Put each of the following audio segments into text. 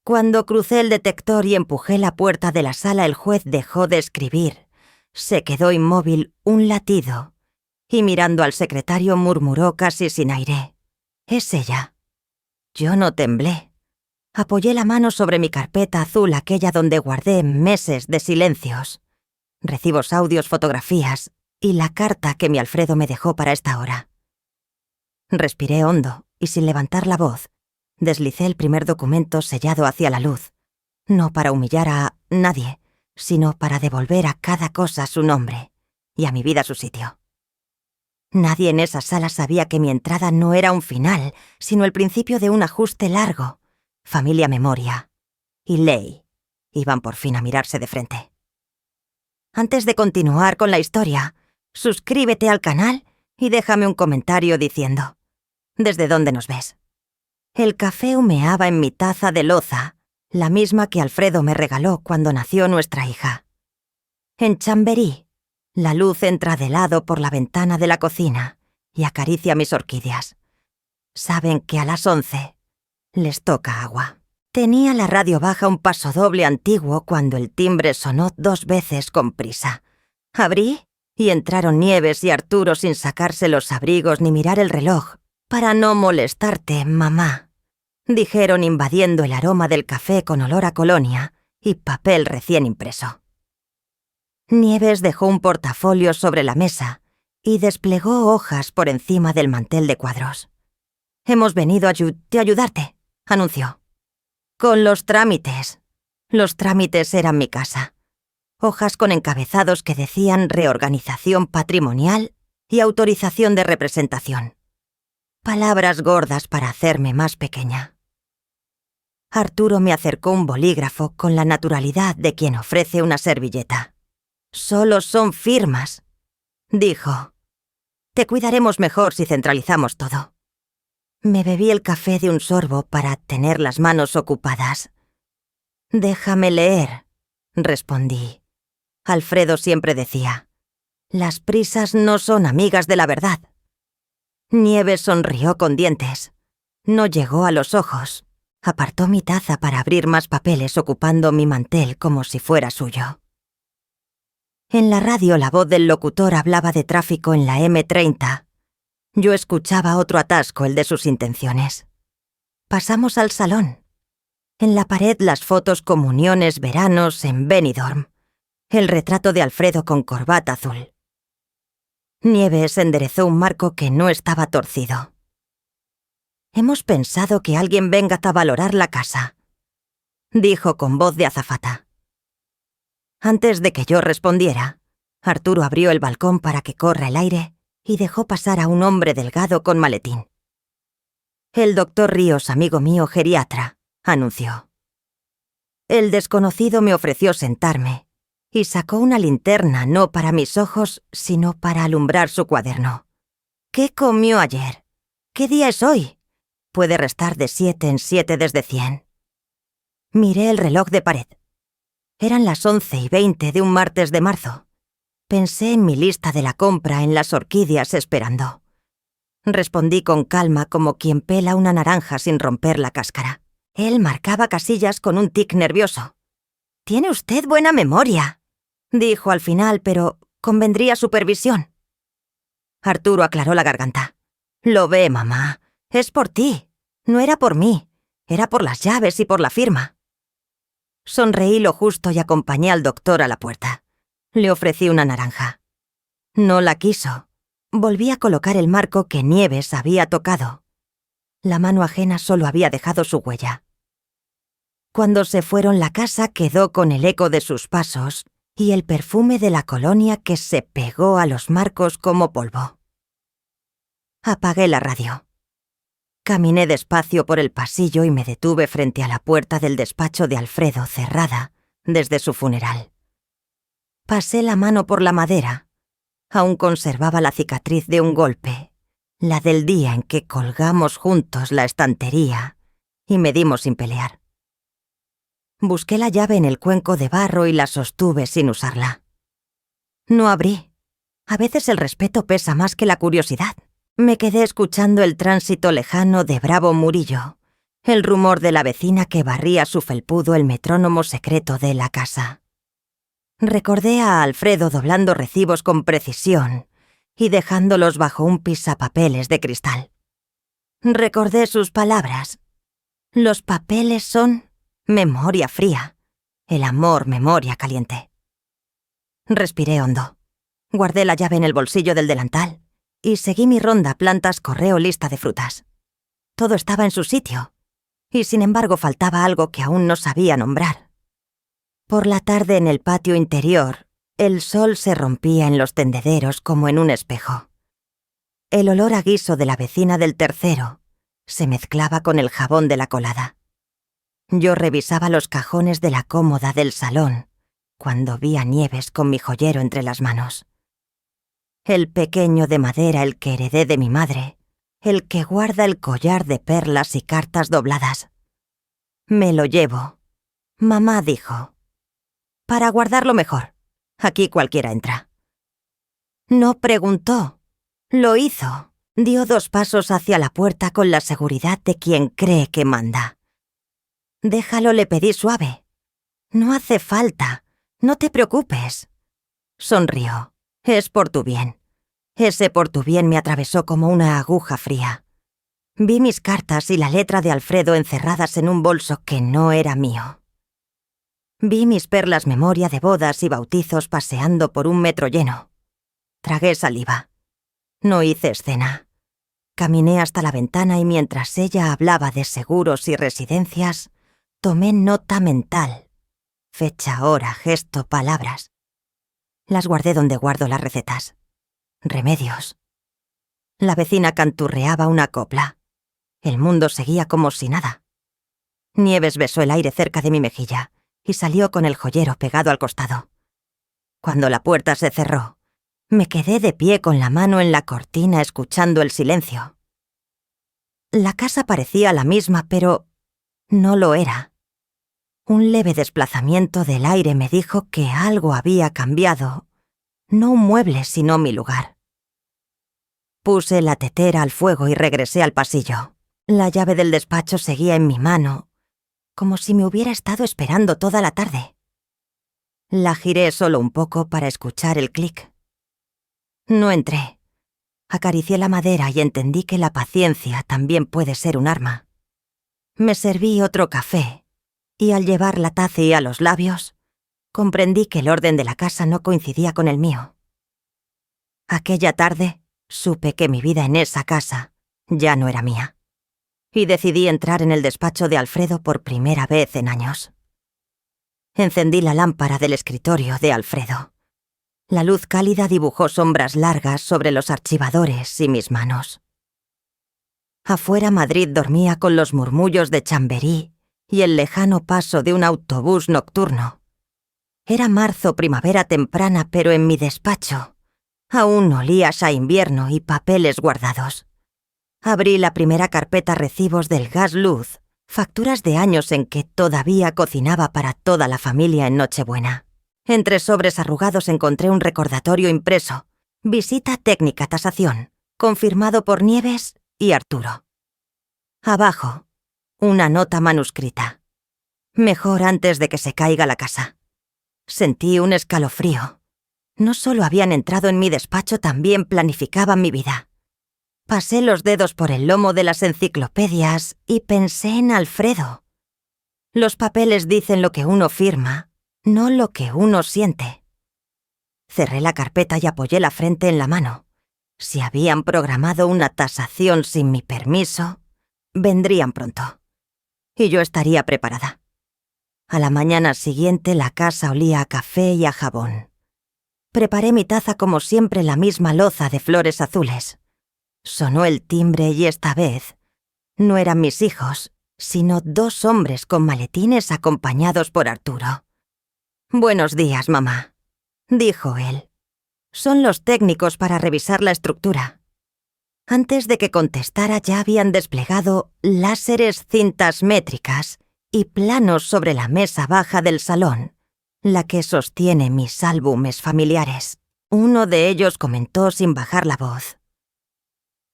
Cuando crucé el detector y empujé la puerta de la sala, el juez dejó de escribir. Se quedó inmóvil un latido y mirando al secretario murmuró casi sin aire: «Es ella». Yo no temblé. Apoyé la mano sobre mi carpeta azul, aquella donde guardé meses de silencios, recibos, audios, fotografías y la carta que mi Alfredo me dejó para esta hora. Respiré hondo y sin levantar la voz, deslicé el primer documento sellado hacia la luz, no para humillar a nadie, sino para devolver a cada cosa su nombre y a mi vida su sitio. Nadie en esa sala sabía que mi entrada no era un final, sino el principio de un ajuste largo. Familia Memoria y Ley iban por fin a mirarse de frente. Antes de continuar con la historia, suscríbete al canal y déjame un comentario diciendo ¿desde dónde nos ves? El café humeaba en mi taza de loza, la misma que Alfredo me regaló cuando nació nuestra hija. En Chamberí, la luz entra de lado por la ventana de la cocina y acaricia mis orquídeas. Saben que a las 11 les toca agua. Tenía la radio baja un pasodoble antiguo cuando el timbre sonó 2 veces con prisa. Abrí y entraron Nieves y Arturo sin sacarse los abrigos ni mirar el reloj. «Para no molestarte, mamá», dijeron invadiendo el aroma del café con olor a colonia y papel recién impreso. Nieves dejó un portafolio sobre la mesa y desplegó hojas por encima del mantel de cuadros. «Hemos venido a ayudarte», anunció. «Con los trámites». Los trámites eran mi casa. Hojas con encabezados que decían reorganización patrimonial y autorización de representación. Palabras gordas para hacerme más pequeña. Arturo me acercó un bolígrafo con la naturalidad de quien ofrece una servilleta. «Solo son firmas», dijo. «Te cuidaremos mejor si centralizamos todo». Me bebí el café de un sorbo para tener las manos ocupadas. «Déjame leer», respondí. Alfredo siempre decía: «Las prisas no son amigas de la verdad». Nieves sonrió con dientes. No llegó a los ojos. Apartó mi taza para abrir más papeles ocupando mi mantel como si fuera suyo. En la radio la voz del locutor hablaba de tráfico en la M30. Yo escuchaba otro atasco, el de sus intenciones. Pasamos al salón. En la pared las fotos comuniones veranos en Benidorm. El retrato de Alfredo con corbata azul. Nieves enderezó un marco que no estaba torcido. «Hemos pensado que alguien venga a valorar la casa», dijo con voz de azafata. Antes de que yo respondiera, Arturo abrió el balcón para que corra el aire y dejó pasar a un hombre delgado con maletín. «El doctor Ríos, amigo mío geriatra», anunció. El desconocido me ofreció sentarme y sacó una linterna no para mis ojos, sino para alumbrar su cuaderno. «¿Qué comió ayer? ¿Qué día es hoy? Puede restar de 7 en 7 desde 100». Miré el reloj de pared. Eran las 11:20 de un martes de marzo. Pensé en mi lista de la compra en las orquídeas esperando. Respondí con calma como quien pela una naranja sin romper la cáscara. Él marcaba casillas con un tic nervioso. «Tiene usted buena memoria», dijo al final, pero convendría supervisión. Arturo aclaró la garganta. «Lo ve, mamá. Es por ti. No era por mí. Era por las llaves y por la firma». Sonreí lo justo y acompañé al doctor a la puerta. Le ofrecí una naranja. No la quiso. Volví a colocar el marco que Nieves había tocado. La mano ajena solo había dejado su huella. Cuando se fueron, la casa quedó con el eco de sus pasos y el perfume de la colonia que se pegó a los marcos como polvo. Apagué la radio. Caminé despacio por el pasillo y me detuve frente a la puerta del despacho de Alfredo, cerrada desde su funeral. Pasé la mano por la madera. Aún conservaba la cicatriz de un golpe, la del día en que colgamos juntos la estantería y me dimos sin pelear. Busqué la llave en el cuenco de barro y la sostuve sin usarla. No abrí. A veces el respeto pesa más que la curiosidad. Me quedé escuchando el tránsito lejano de Bravo Murillo El rumor de la vecina que barría su felpudo el metrónomo secreto de la casa. Recordé a Alfredo doblando recibos con precisión y dejándolos bajo un pisapapeles de cristal. Recordé sus palabras. Los papeles son memoria fría, el amor memoria caliente. Respiré hondo. Guardé la llave en el bolsillo del delantal y seguí mi ronda plantas correo lista de frutas. Todo estaba en su sitio, y sin embargo faltaba algo que aún no sabía nombrar. Por la tarde en el patio interior, el sol se rompía en los tendederos como en un espejo. El olor a guiso de la vecina del tercero se mezclaba con el jabón de la colada. Yo revisaba los cajones de la cómoda del salón cuando vi a Nieves con mi joyero entre las manos. El pequeño de madera, el que heredé de mi madre, el que guarda el collar de perlas y cartas dobladas. Me lo llevo. Mamá dijo. Para guardarlo mejor. Aquí cualquiera entra. No preguntó. Lo hizo. Dio 2 pasos hacia la puerta con la seguridad de quien cree que manda. Déjalo, le pedí suave. No hace falta. No te preocupes. Sonrió. Es por tu bien. Ese por tu bien me atravesó como una aguja fría. Vi mis cartas y la letra de Alfredo encerradas en un bolso que no era mío. Vi mis perlas memoria de bodas y bautizos paseando por un metro lleno. Tragué saliva. No hice escena. Caminé hasta la ventana y mientras ella hablaba de seguros y residencias, tomé nota mental. Fecha, hora, gesto, palabras. Las guardé donde guardo las recetas. Remedios. La vecina canturreaba una copla. El mundo seguía como si nada. Nieves besó el aire cerca de mi mejilla y salió con el joyero pegado al costado. Cuando la puerta se cerró, me quedé de pie con la mano en la cortina escuchando el silencio. La casa parecía la misma, pero no lo era. Un leve desplazamiento del aire me dijo que algo había cambiado. No un mueble, sino mi lugar. Puse la tetera al fuego y regresé al pasillo. La llave del despacho seguía en mi mano, como si me hubiera estado esperando toda la tarde. La giré solo un poco para escuchar el clic. No entré. Acaricié la madera y entendí que la paciencia también puede ser un arma. Me serví otro café, y al llevar la taza a los labios, comprendí que el orden de la casa no coincidía con el mío. Aquella tarde, supe que mi vida en esa casa ya no era mía, y decidí entrar en el despacho de Alfredo por primera vez en años. Encendí la lámpara del escritorio de Alfredo. La luz cálida dibujó sombras largas sobre los archivadores y mis manos. Afuera Madrid dormía con los murmullos de Chamberí y el lejano paso de un autobús nocturno. Era marzo, primavera temprana, pero en mi despacho aún olías a invierno y papeles guardados. Abrí la primera carpeta recibos del gas luz, facturas de años en que todavía cocinaba para toda la familia en Nochebuena. Entre sobres arrugados encontré un recordatorio impreso. Visita técnica tasación, confirmado por Nieves y Arturo. Abajo, una nota manuscrita. Mejor antes de que se caiga la casa. Sentí un escalofrío. No solo habían entrado en mi despacho, también planificaban mi vida. Pasé los dedos por el lomo de las enciclopedias y pensé en Alfredo. Los papeles dicen lo que uno firma, no lo que uno siente. Cerré la carpeta y apoyé la frente en la mano. Si habían programado una tasación sin mi permiso, vendrían pronto. Y yo estaría preparada. A la mañana siguiente la casa olía a café y a jabón. Preparé mi taza como siempre, la misma loza de flores azules. Sonó el timbre y esta vez no eran mis hijos, sino 2 hombres con maletines acompañados por Arturo. «Buenos días, mamá», dijo él. «Son los técnicos para revisar la estructura». Antes de que contestara ya habían desplegado láseres, cintas métricas y planos sobre la mesa baja del salón, la que sostiene mis álbumes familiares. Uno de ellos comentó sin bajar la voz: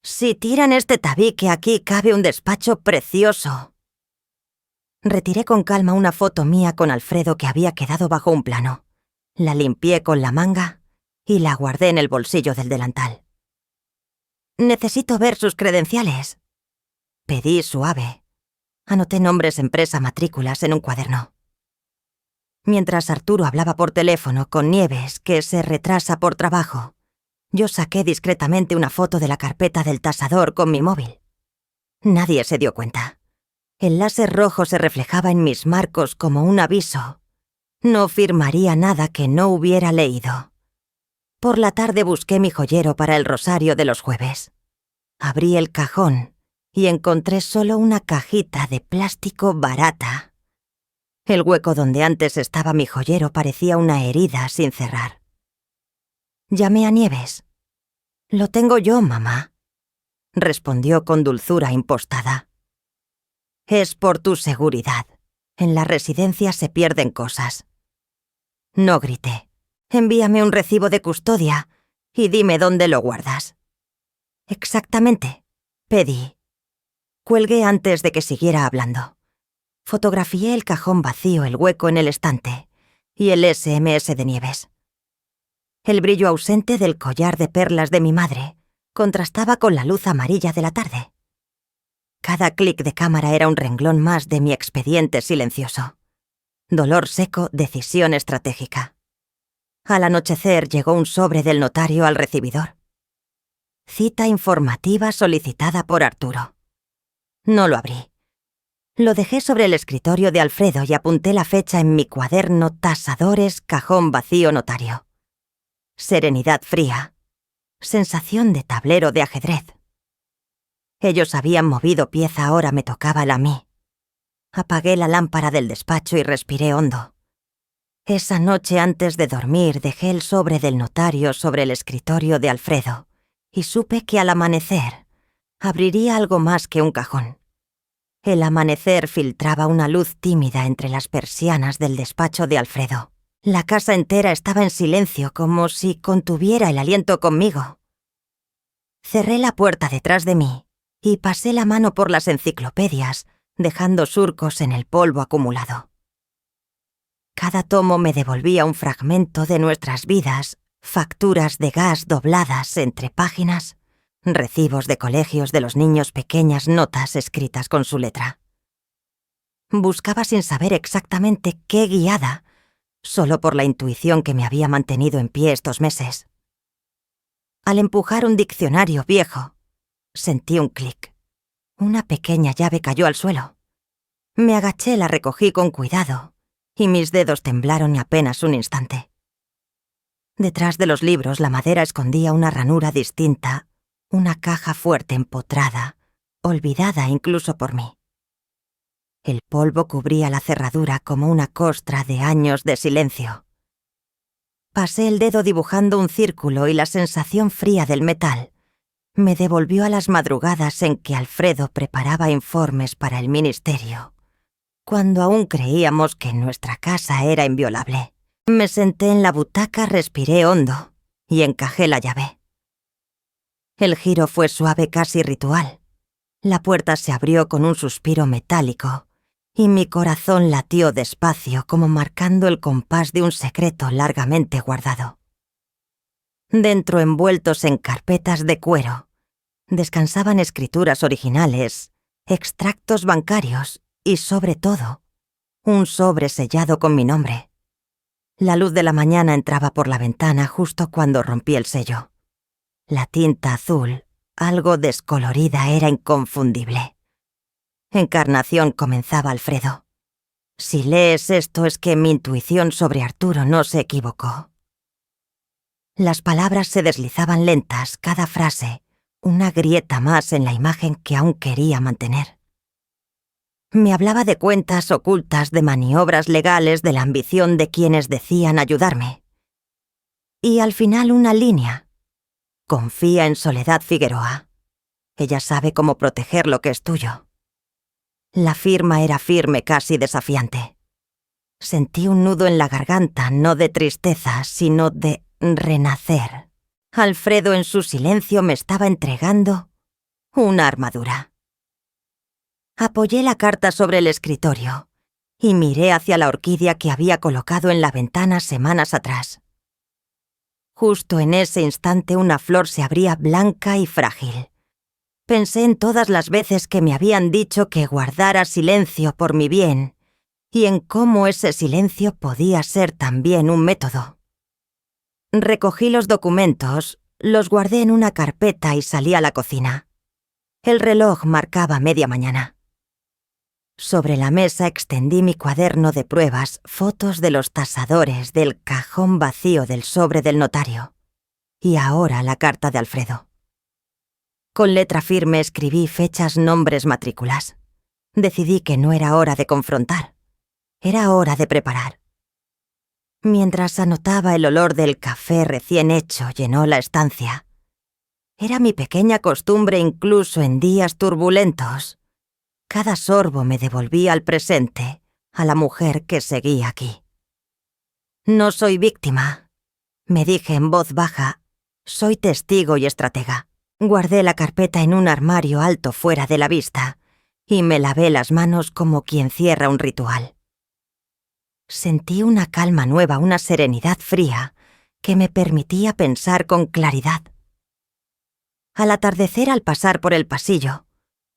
«Si tiran este tabique aquí cabe un despacho precioso». Retiré con calma una foto mía con Alfredo que había quedado bajo un plano. La limpié con la manga y la guardé en el bolsillo del delantal. «Necesito ver sus credenciales», pedí suave. Anoté nombres, empresa, matrículas en un cuaderno. Mientras Arturo hablaba por teléfono con Nieves, que se retrasa por trabajo, yo saqué discretamente una foto de la carpeta del tasador con mi móvil. Nadie se dio cuenta. El láser rojo se reflejaba en mis marcos como un aviso. No firmaría nada que no hubiera leído. Por la tarde busqué mi joyero para el rosario de los jueves. Abrí el cajón y encontré solo una cajita de plástico barata. El hueco donde antes estaba mi joyero parecía una herida sin cerrar. Llamé a Nieves. «Lo tengo yo, mamá», respondió con dulzura impostada. «Es por tu seguridad. En la residencia se pierden cosas». No grité. «Envíame un recibo de custodia y dime dónde lo guardas». «Exactamente», pedí. Cuelgué antes de que siguiera hablando. Fotografié el cajón vacío, el hueco en el estante y el SMS de Nieves. El brillo ausente del collar de perlas de mi madre contrastaba con la luz amarilla de la tarde. Cada clic de cámara era un renglón más de mi expediente silencioso. Dolor seco, decisión estratégica. Al anochecer llegó un sobre del notario al recibidor. Cita informativa solicitada por Arturo. No lo abrí. Lo dejé sobre el escritorio de Alfredo y apunté la fecha en mi cuaderno Tasadores, cajón vacío, notario. Serenidad fría. Sensación de tablero de ajedrez. Ellos habían movido pieza, ahora me tocaba la a mí. Apagué la lámpara del despacho y respiré hondo. Esa noche antes de dormir dejé el sobre del notario sobre el escritorio de Alfredo y supe que al amanecer abriría algo más que un cajón. El amanecer filtraba una luz tímida entre las persianas del despacho de Alfredo. La casa entera estaba en silencio, como si contuviera el aliento conmigo. Cerré la puerta detrás de mí y pasé la mano por las enciclopedias, dejando surcos en el polvo acumulado. Cada tomo me devolvía un fragmento de nuestras vidas, facturas de gas dobladas entre páginas, recibos de colegios de los niños, pequeñas notas escritas con su letra. Buscaba sin saber exactamente qué guiada, solo por la intuición que me había mantenido en pie estos meses. Al empujar un diccionario viejo, sentí un clic. Una pequeña llave cayó al suelo. Me agaché, la recogí con cuidado, y mis dedos temblaron apenas un instante. Detrás de los libros la madera escondía una ranura distinta, una caja fuerte empotrada, olvidada incluso por mí. El polvo cubría la cerradura como una costra de años de silencio. Pasé el dedo dibujando un círculo y la sensación fría del metal me devolvió a las madrugadas en que Alfredo preparaba informes para el ministerio, cuando aún creíamos que nuestra casa era inviolable. Me senté en la butaca, respiré hondo y encajé la llave. El giro fue suave, casi ritual. La puerta se abrió con un suspiro metálico y mi corazón latió despacio, como marcando el compás de un secreto largamente guardado. Dentro, envueltos en carpetas de cuero, descansaban escrituras originales, extractos bancarios y, sobre todo, un sobre sellado con mi nombre. La luz de la mañana entraba por la ventana justo cuando rompí el sello. La tinta azul, algo descolorida, era inconfundible. Encarnación, comenzaba Alfredo. Si lees esto es que mi intuición sobre Arturo no se equivocó. Las palabras se deslizaban lentas, cada frase, una grieta más en la imagen que aún quería mantener. Me hablaba de cuentas ocultas, de maniobras legales, de la ambición de quienes decían ayudarme. Y al final una línea. Confía en Soledad Figueroa. Ella sabe cómo proteger lo que es tuyo. La firma era firme, casi desafiante. Sentí un nudo en la garganta, no de tristeza, sino de renacer. Alfredo en su silencio me estaba entregando una armadura. Apoyé la carta sobre el escritorio y miré hacia la orquídea que había colocado en la ventana semanas atrás. Justo en ese instante una flor se abría blanca y frágil. Pensé en todas las veces que me habían dicho que guardara silencio por mi bien, y en cómo ese silencio podía ser también un método. Recogí los documentos, los guardé en una carpeta y salí a la cocina. El reloj marcaba 8:30. Sobre la mesa extendí mi cuaderno de pruebas, fotos de los tasadores, del cajón vacío del sobre del notario. Y ahora la carta de Alfredo. Con letra firme escribí fechas, nombres, matrículas. Decidí que no era hora de confrontar. Era hora de preparar. Mientras anotaba, el olor del café recién hecho llenó la estancia. Era mi pequeña costumbre incluso en días turbulentos. Cada sorbo me devolvía al presente, a la mujer que seguía aquí. No soy víctima, me dije en voz baja. Soy testigo y estratega. Guardé la carpeta en un armario alto fuera de la vista y me lavé las manos como quien cierra un ritual. Sentí una calma nueva, una serenidad fría que me permitía pensar con claridad. Al atardecer, al pasar por el pasillo,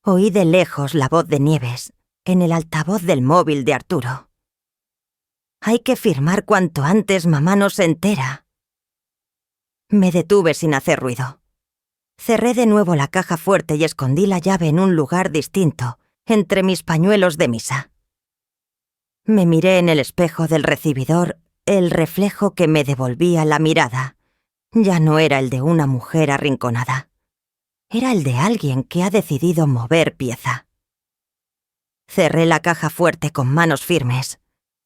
oí de lejos la voz de Nieves en el altavoz del móvil de Arturo. Hay que firmar cuanto antes, mamá no se entera. Me detuve sin hacer ruido. Cerré de nuevo la caja fuerte y escondí la llave en un lugar distinto, entre mis pañuelos de misa. Me miré en el espejo del recibidor, el reflejo que me devolvía la mirada. Ya no era el de una mujer arrinconada. Era el de alguien que ha decidido mover pieza. Cerré la caja fuerte con manos firmes.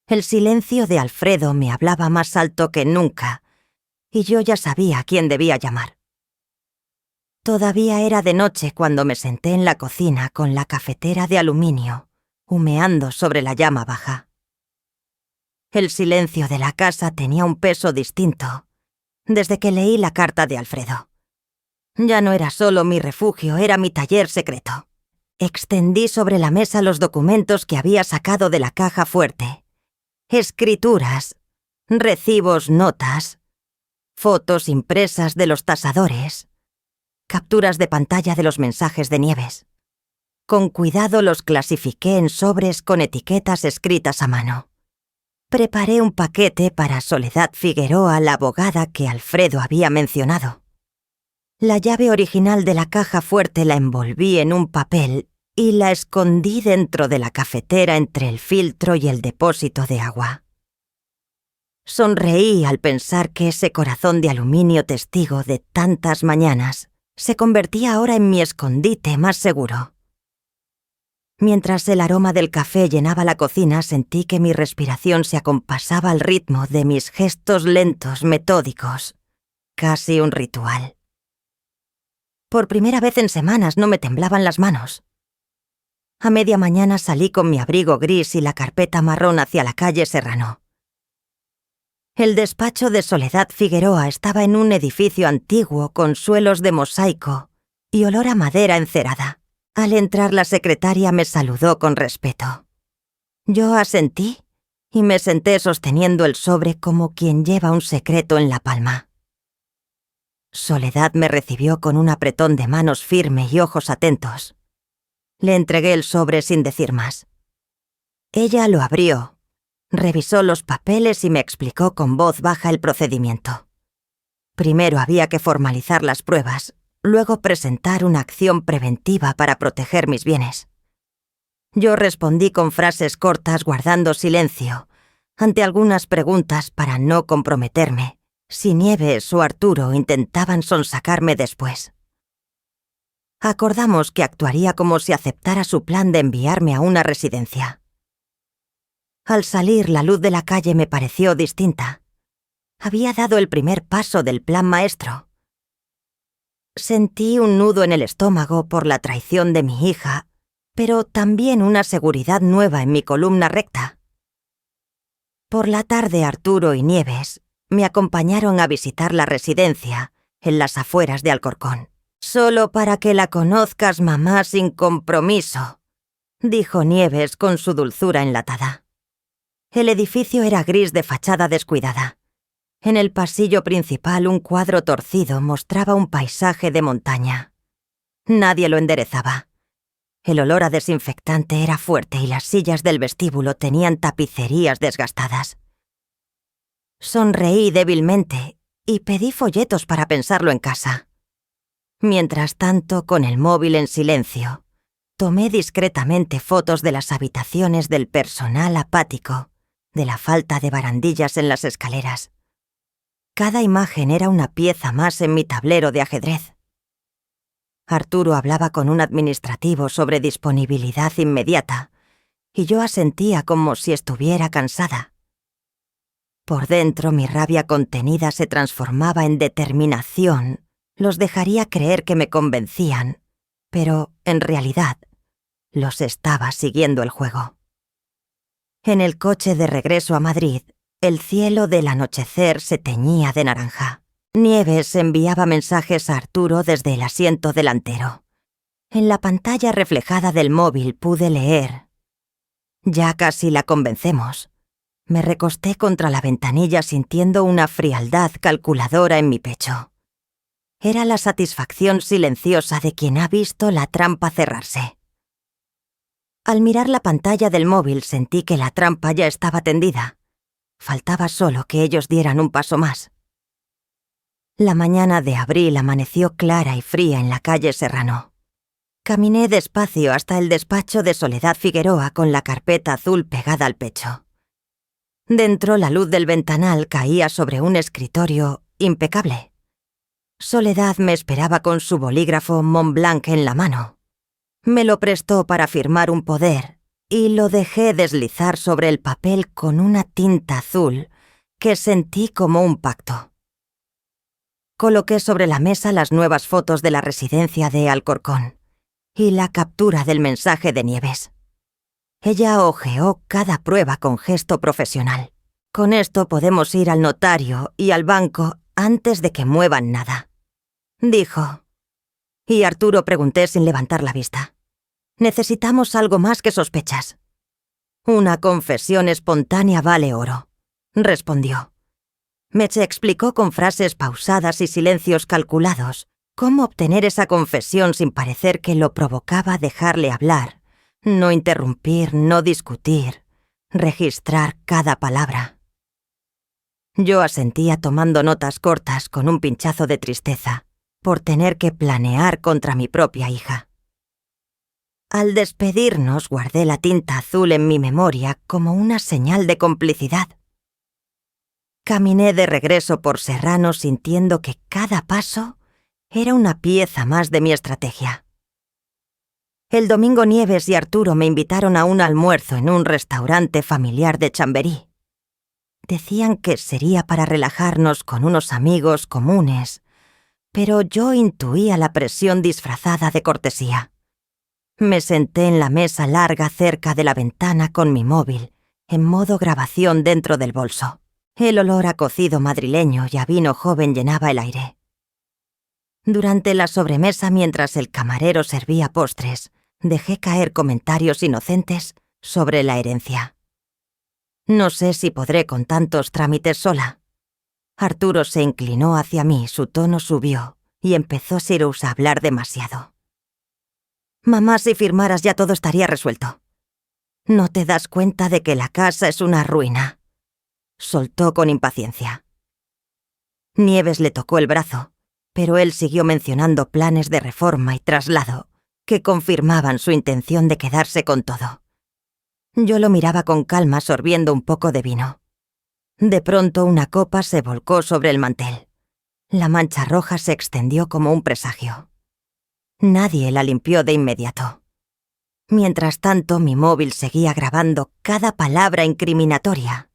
El silencio de Alfredo me hablaba más alto que nunca, y yo ya sabía a quién debía llamar. Todavía era de noche cuando me senté en la cocina con la cafetera de aluminio, humeando sobre la llama baja. El silencio de la casa tenía un peso distinto, desde que leí la carta de Alfredo. Ya no era solo mi refugio, era mi taller secreto. Extendí sobre la mesa los documentos que había sacado de la caja fuerte. Escrituras, recibos, notas, fotos impresas de los tasadores, capturas de pantalla de los mensajes de Nieves. Con cuidado los clasifiqué en sobres con etiquetas escritas a mano. Preparé un paquete para Soledad Figueroa, la abogada que Alfredo había mencionado. La llave original de la caja fuerte la envolví en un papel y la escondí dentro de la cafetera entre el filtro y el depósito de agua. Sonreí al pensar que ese corazón de aluminio testigo de tantas mañanas se convertía ahora en mi escondite más seguro. Mientras el aroma del café llenaba la cocina, sentí que mi respiración se acompasaba al ritmo de mis gestos lentos, metódicos, casi un ritual. Por primera vez en semanas no me temblaban las manos. A 8:30 salí con mi abrigo gris y la carpeta marrón hacia la calle Serrano. El despacho de Soledad Figueroa estaba en un edificio antiguo con suelos de mosaico y olor a madera encerada. Al entrar, la secretaria me saludó con respeto. Yo asentí y me senté sosteniendo el sobre como quien lleva un secreto en la palma. Soledad me recibió con un apretón de manos firme y ojos atentos. Le entregué el sobre sin decir más. Ella lo abrió, revisó los papeles y me explicó con voz baja el procedimiento. Primero había que formalizar las pruebas, luego presentar una acción preventiva para proteger mis bienes. Yo respondí con frases cortas, guardando silencio ante algunas preguntas para no comprometerme si Nieves o Arturo intentaban sonsacarme después. Acordamos que actuaría como si aceptara su plan de enviarme a una residencia. Al salir, la luz de la calle me pareció distinta. Había dado el primer paso del plan maestro. Sentí un nudo en el estómago por la traición de mi hija, pero también una seguridad nueva en mi columna recta. Por la tarde, Arturo y Nieves me acompañaron a visitar la residencia en las afueras de Alcorcón. «Solo para que la conozcas, mamá, sin compromiso», dijo Nieves con su dulzura enlatada. El edificio era gris de fachada descuidada. En el pasillo principal un cuadro torcido mostraba un paisaje de montaña. Nadie lo enderezaba. El olor a desinfectante era fuerte y las sillas del vestíbulo tenían tapicerías desgastadas. Sonreí débilmente y pedí folletos para pensarlo en casa. Mientras tanto, con el móvil en silencio, tomé discretamente fotos de las habitaciones del personal apático, de la falta de barandillas en las escaleras. Cada imagen era una pieza más en mi tablero de ajedrez. Arturo hablaba con un administrativo sobre disponibilidad inmediata, y yo asentía como si estuviera cansada. Por dentro mi rabia contenida se transformaba en determinación. Los dejaría creer que me convencían, pero, en realidad, los estaba siguiendo el juego. En el coche de regreso a Madrid, el cielo del anochecer se teñía de naranja. Nieves enviaba mensajes a Arturo desde el asiento delantero. En la pantalla reflejada del móvil pude leer: «Ya casi la convencemos». Me recosté contra la ventanilla sintiendo una frialdad calculadora en mi pecho. Era la satisfacción silenciosa de quien ha visto la trampa cerrarse. Al mirar la pantalla del móvil sentí que la trampa ya estaba tendida. Faltaba solo que ellos dieran un paso más. La mañana de abril amaneció clara y fría en la calle Serrano. Caminé despacio hasta el despacho de Soledad Figueroa con la carpeta azul pegada al pecho. Dentro, la luz del ventanal caía sobre un escritorio impecable. Soledad me esperaba con su bolígrafo Montblanc en la mano. Me lo prestó para firmar un poder y lo dejé deslizar sobre el papel con una tinta azul que sentí como un pacto. Coloqué sobre la mesa las nuevas fotos de la residencia de Alcorcón y la captura del mensaje de Nieves. Ella hojeó cada prueba con gesto profesional. «Con esto podemos ir al notario y al banco antes de que muevan nada», dijo. Y Arturo pregunté sin levantar la vista. «Necesitamos algo más que sospechas». «Una confesión espontánea vale oro», respondió. Meche explicó con frases pausadas y silencios calculados cómo obtener esa confesión sin parecer que lo provocaba dejarle hablar, no interrumpir, no discutir, registrar cada palabra. Yo asentía tomando notas cortas con un pinchazo de tristeza por tener que planear contra mi propia hija. Al despedirnos guardé la tinta azul en mi memoria como una señal de complicidad. Caminé de regreso por Serrano sintiendo que cada paso era una pieza más de mi estrategia. El domingo Nieves y Arturo me invitaron a un almuerzo en un restaurante familiar de Chamberí. Decían que sería para relajarnos con unos amigos comunes, pero yo intuía la presión disfrazada de cortesía. Me senté en la mesa larga cerca de la ventana con mi móvil, en modo grabación dentro del bolso. El olor a cocido madrileño y a vino joven llenaba el aire. Durante la sobremesa, mientras el camarero servía postres, dejé caer comentarios inocentes sobre la herencia. No sé si podré con tantos trámites sola. Arturo se inclinó hacia mí, su tono subió y empezó Cyrus a hablar demasiado. «Mamá, si firmaras ya todo estaría resuelto. ¿No te das cuenta de que la casa es una ruina?», soltó con impaciencia. Nieves le tocó el brazo, pero él siguió mencionando planes de reforma y traslado que confirmaban su intención de quedarse con todo. Yo lo miraba con calma sorbiendo un poco de vino. De pronto una copa se volcó sobre el mantel. La mancha roja se extendió como un presagio. Nadie la limpió de inmediato. Mientras tanto, mi móvil seguía grabando cada palabra incriminatoria.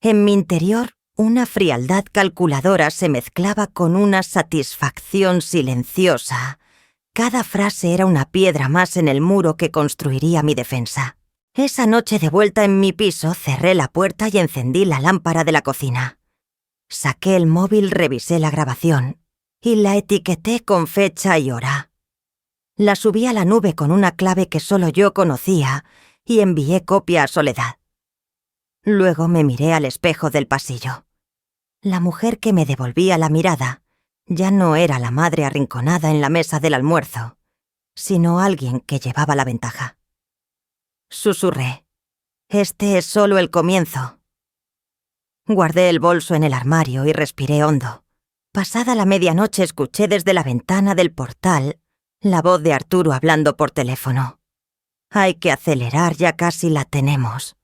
En mi interior, una frialdad calculadora se mezclaba con una satisfacción silenciosa. Cada frase era una piedra más en el muro que construiría mi defensa. Esa noche de vuelta en mi piso, cerré la puerta y encendí la lámpara de la cocina. Saqué el móvil, revisé la grabación y la etiqueté con fecha y hora. La subí a la nube con una clave que solo yo conocía y envié copia a Soledad. Luego me miré al espejo del pasillo. La mujer que me devolvía la mirada ya no era la madre arrinconada en la mesa del almuerzo, sino alguien que llevaba la ventaja. Susurré: «Este es solo el comienzo». Guardé el bolso en el armario y respiré hondo. Pasada la medianoche escuché desde la ventana del portal la voz de Arturo hablando por teléfono. «Hay que acelerar, ya casi la tenemos».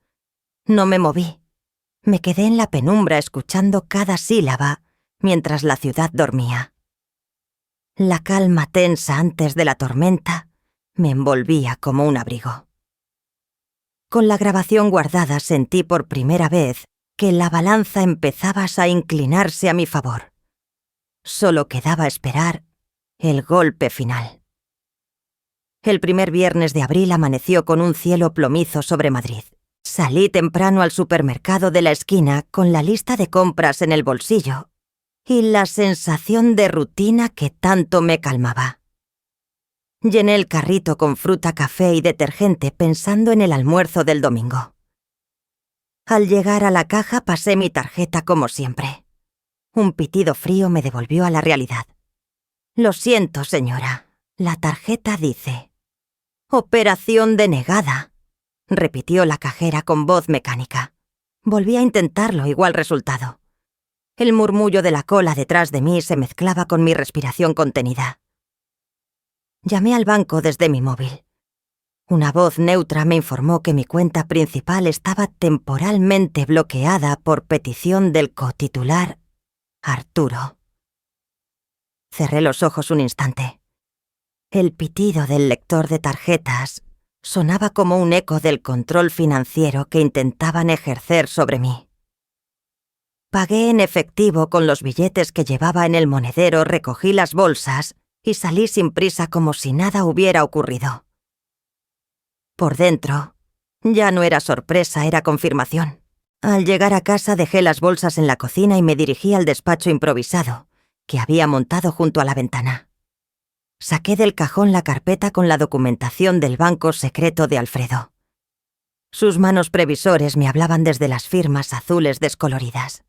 No me moví. Me quedé en la penumbra escuchando cada sílaba mientras la ciudad dormía. La calma tensa antes de la tormenta me envolvía como un abrigo. Con la grabación guardada sentí por primera vez que la balanza empezaba a inclinarse a mi favor. Solo quedaba esperar el golpe final. El primer viernes de abril amaneció con un cielo plomizo sobre Madrid. Salí temprano al supermercado de la esquina con la lista de compras en el bolsillo y la sensación de rutina que tanto me calmaba. Llené el carrito con fruta, café y detergente pensando en el almuerzo del domingo. Al llegar a la caja pasé mi tarjeta como siempre. Un pitido frío me devolvió a la realidad. «Lo siento, señora. La tarjeta dice: operación denegada», repitió la cajera con voz mecánica. Volví a intentarlo, igual resultado. El murmullo de la cola detrás de mí se mezclaba con mi respiración contenida. Llamé al banco desde mi móvil. Una voz neutra me informó que mi cuenta principal estaba temporalmente bloqueada por petición del cotitular Arturo. Cerré los ojos un instante. El pitido del lector de tarjetas sonaba como un eco del control financiero que intentaban ejercer sobre mí. Pagué en efectivo con los billetes que llevaba en el monedero, recogí las bolsas y salí sin prisa como si nada hubiera ocurrido. Por dentro, ya no era sorpresa, era confirmación. Al llegar a casa dejé las bolsas en la cocina y me dirigí al despacho improvisado que había montado junto a la ventana. Saqué del cajón la carpeta con la documentación del banco secreto de Alfredo. Sus manos previsores me hablaban desde las firmas azules descoloridas.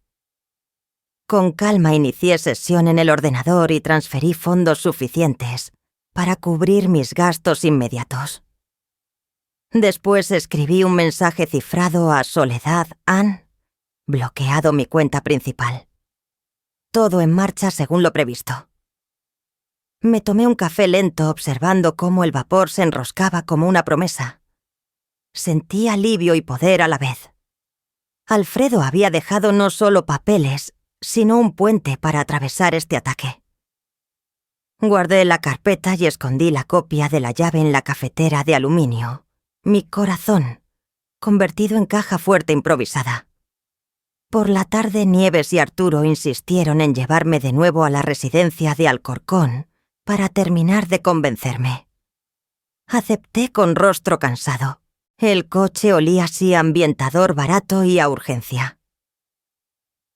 Con calma inicié sesión en el ordenador y transferí fondos suficientes para cubrir mis gastos inmediatos. Después escribí un mensaje cifrado a Soledad Ann, bloqueado mi cuenta principal. Todo en marcha según lo previsto. Me tomé un café lento observando cómo el vapor se enroscaba como una promesa. Sentí alivio y poder a la vez. Alfredo había dejado no solo papeles, sino un puente para atravesar este ataque. Guardé la carpeta y escondí la copia de la llave en la cafetera de aluminio. Mi corazón, convertido en caja fuerte improvisada. Por la tarde, Nieves y Arturo insistieron en llevarme de nuevo a la residencia de Alcorcón para terminar de convencerme. Acepté con rostro cansado. El coche olía así a ambientador barato y a urgencia.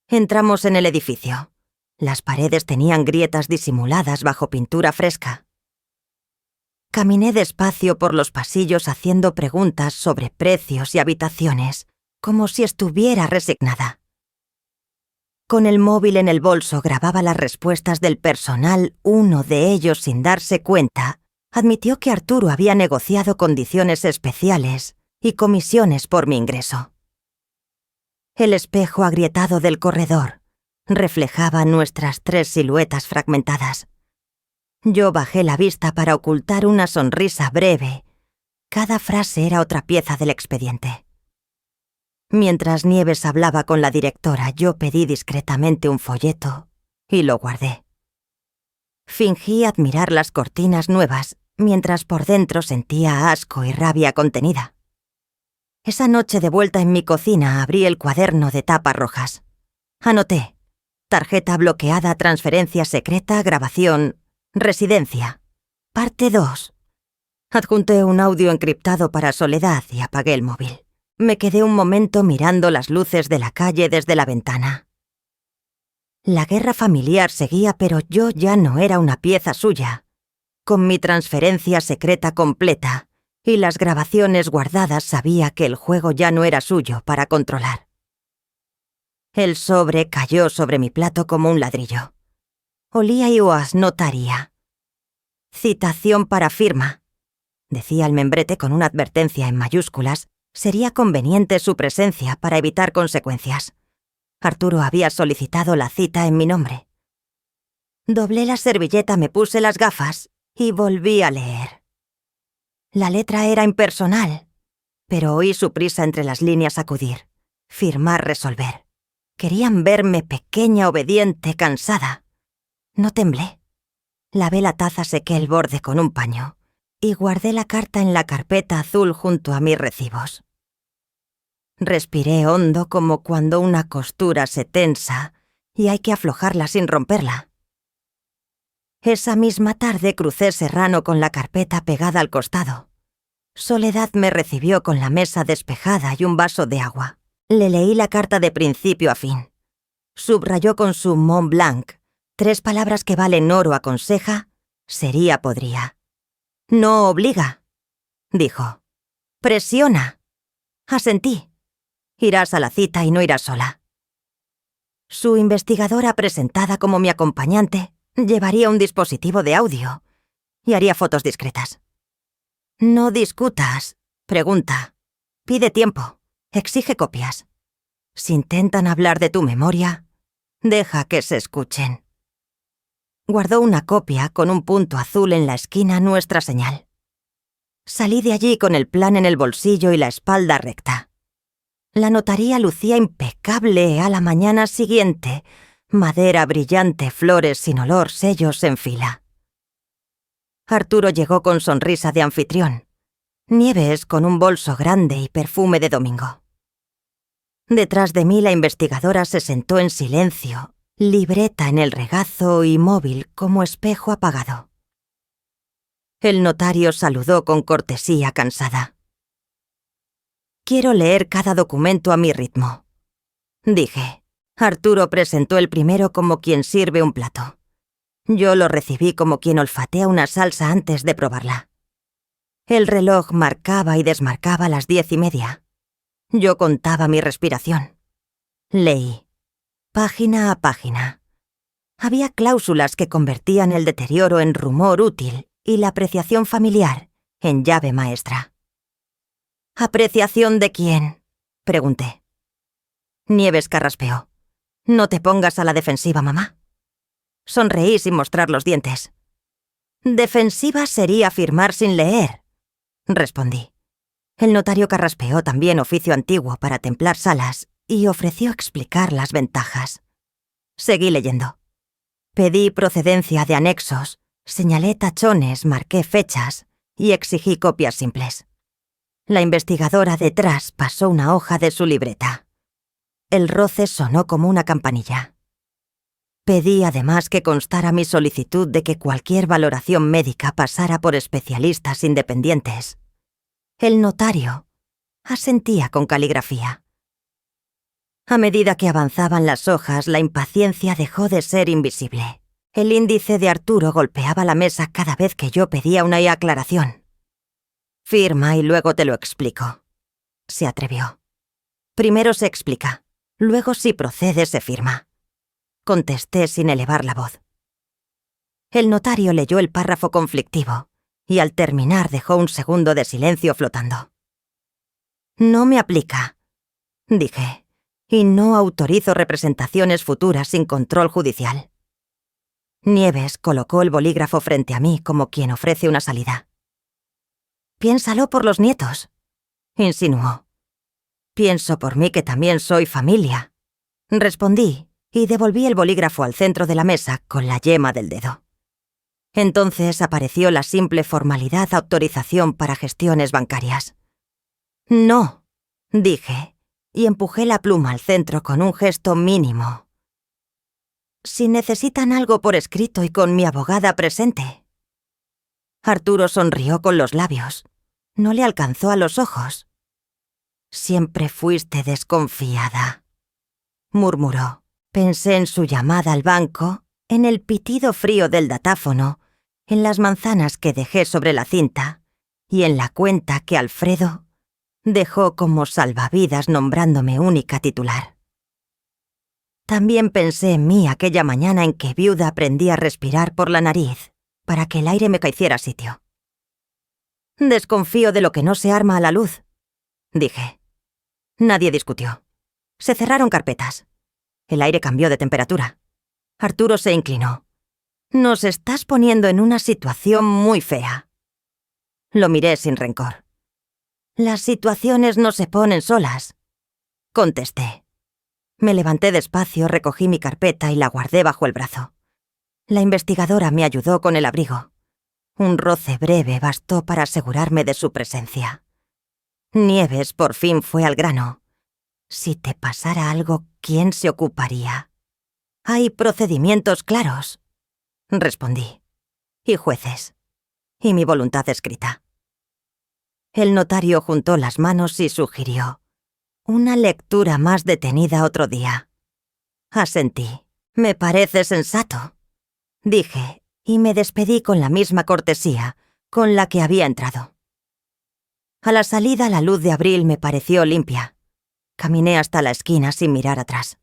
Entramos en el edificio. Las paredes tenían grietas disimuladas bajo pintura fresca. Caminé despacio por los pasillos haciendo preguntas sobre precios y habitaciones, como si estuviera resignada. Con el móvil en el bolso grababa las respuestas del personal. Uno de ellos, sin darse cuenta, admitió que Arturo había negociado condiciones especiales y comisiones por mi ingreso. El espejo agrietado del corredor reflejaba nuestras 3 siluetas fragmentadas. Yo bajé la vista para ocultar una sonrisa breve. Cada frase era otra pieza del expediente. Mientras Nieves hablaba con la directora, yo pedí discretamente un folleto y lo guardé. Fingí admirar las cortinas nuevas, mientras por dentro sentía asco y rabia contenida. Esa noche de vuelta en mi cocina abrí el cuaderno de tapas rojas. Anoté: tarjeta bloqueada, transferencia secreta, grabación, residencia. Parte 2. Adjunté un audio encriptado para Soledad y apagué el móvil. Me quedé un momento mirando las luces de la calle desde la ventana. La guerra familiar seguía, pero yo ya no era una pieza suya. Con mi transferencia secreta completa y las grabaciones guardadas, sabía que el juego ya no era suyo para controlar. El sobre cayó sobre mi plato como un ladrillo. Olía y os notaría. Citación para firma. Decía el membrete con una advertencia en mayúsculas. Sería conveniente su presencia para evitar consecuencias. Arturo había solicitado la cita en mi nombre. Doblé la servilleta, me puse las gafas y volví a leer. La letra era impersonal, pero oí su prisa entre las líneas acudir. Firmar, resolver. Querían verme pequeña, obediente, cansada. No temblé. Lavé la taza, sequé el borde con un paño y guardé la carta en la carpeta azul junto a mis recibos. Respiré hondo como cuando una costura se tensa y hay que aflojarla sin romperla. Esa misma tarde crucé Serrano con la carpeta pegada al costado. Soledad me recibió con la mesa despejada y un vaso de agua. Le leí la carta de principio a fin. Subrayó con su Mont Blanc 3 palabras que valen oro. Aconseja, sería podría. No obliga, dijo. Presiona. Asentí. Irás a la cita y no irás sola. Su investigadora, presentada como mi acompañante, llevaría un dispositivo de audio y haría fotos discretas. No discutas, pregunta. Pide tiempo, exige copias. Si intentan hablar de tu memoria, deja que se escuchen. Guardó una copia con un punto azul en la esquina, nuestra señal. Salí de allí con el plan en el bolsillo y la espalda recta. La notaría lucía impecable a la mañana siguiente. Madera brillante, flores sin olor, sellos en fila. Arturo llegó con sonrisa de anfitrión. Nieves con un bolso grande y perfume de domingo. Detrás de mí la investigadora se sentó en silencio, libreta en el regazo y móvil como espejo apagado. El notario saludó con cortesía cansada. Quiero leer cada documento a mi ritmo, dije. Arturo presentó el primero como quien sirve un plato. Yo lo recibí como quien olfatea una salsa antes de probarla. El reloj marcaba y desmarcaba las 10:30. Yo contaba mi respiración. Leí, página a página. Había cláusulas que convertían el deterioro en rumor útil y la apreciación familiar en llave maestra. ¿Apreciación de quién?, pregunté. Nieves carraspeó. No te pongas a la defensiva, mamá. Sonreí sin mostrar los dientes. Defensiva sería firmar sin leer, respondí. El notario carraspeó también oficio antiguo para templar salas y ofreció explicar las ventajas. Seguí leyendo. Pedí procedencia de anexos, señalé tachones, marqué fechas y exigí copias simples. La investigadora detrás pasó una hoja de su libreta. El roce sonó como una campanilla. Pedí además que constara mi solicitud de que cualquier valoración médica pasara por especialistas independientes. El notario asentía con caligrafía. A medida que avanzaban las hojas, la impaciencia dejó de ser invisible. El índice de Arturo golpeaba la mesa cada vez que yo pedía una aclaración. Firma y luego te lo explico, se atrevió. Primero se explica, luego si procede se firma. Contesté sin elevar la voz. El notario leyó el párrafo conflictivo y al terminar dejó un segundo de silencio flotando. No me aplica, dije, y no autorizo representaciones futuras sin control judicial. Nieves colocó el bolígrafo frente a mí como quien ofrece una salida. Piénsalo por los nietos, insinuó. Pienso por mí que también soy familia, respondí y devolví el bolígrafo al centro de la mesa con la yema del dedo. Entonces apareció la simple formalidad autorización para gestiones bancarias. No, dije, y empujé la pluma al centro con un gesto mínimo. Si necesitan algo por escrito y con mi abogada presente. Arturo sonrió con los labios. No le alcanzó a los ojos. Siempre fuiste desconfiada, murmuró. Pensé en su llamada al banco, en el pitido frío del datáfono, en las manzanas que dejé sobre la cinta y en la cuenta que Alfredo dejó como salvavidas nombrándome única titular. También pensé en mí aquella mañana en que viuda aprendí a respirar por la nariz para que el aire me hiciera sitio. «Desconfío de lo que no se arma a la luz», dije. Nadie discutió. Se cerraron carpetas. El aire cambió de temperatura. Arturo se inclinó. «Nos estás poniendo en una situación muy fea». Lo miré sin rencor. «Las situaciones no se ponen solas», contesté. Me levanté despacio, recogí mi carpeta y la guardé bajo el brazo. La investigadora me ayudó con el abrigo. Un roce breve bastó para asegurarme de su presencia. Nieves por fin fue al grano. Si te pasara algo, ¿quién se ocuparía? Hay procedimientos claros, respondí. Y jueces. Y mi voluntad escrita. El notario juntó las manos y sugirió: «Una lectura más detenida otro día». Asentí. «Me parece sensato», dije, y me despedí con la misma cortesía con la que había entrado. A la salida la luz de abril me pareció limpia. Caminé hasta la esquina sin mirar atrás.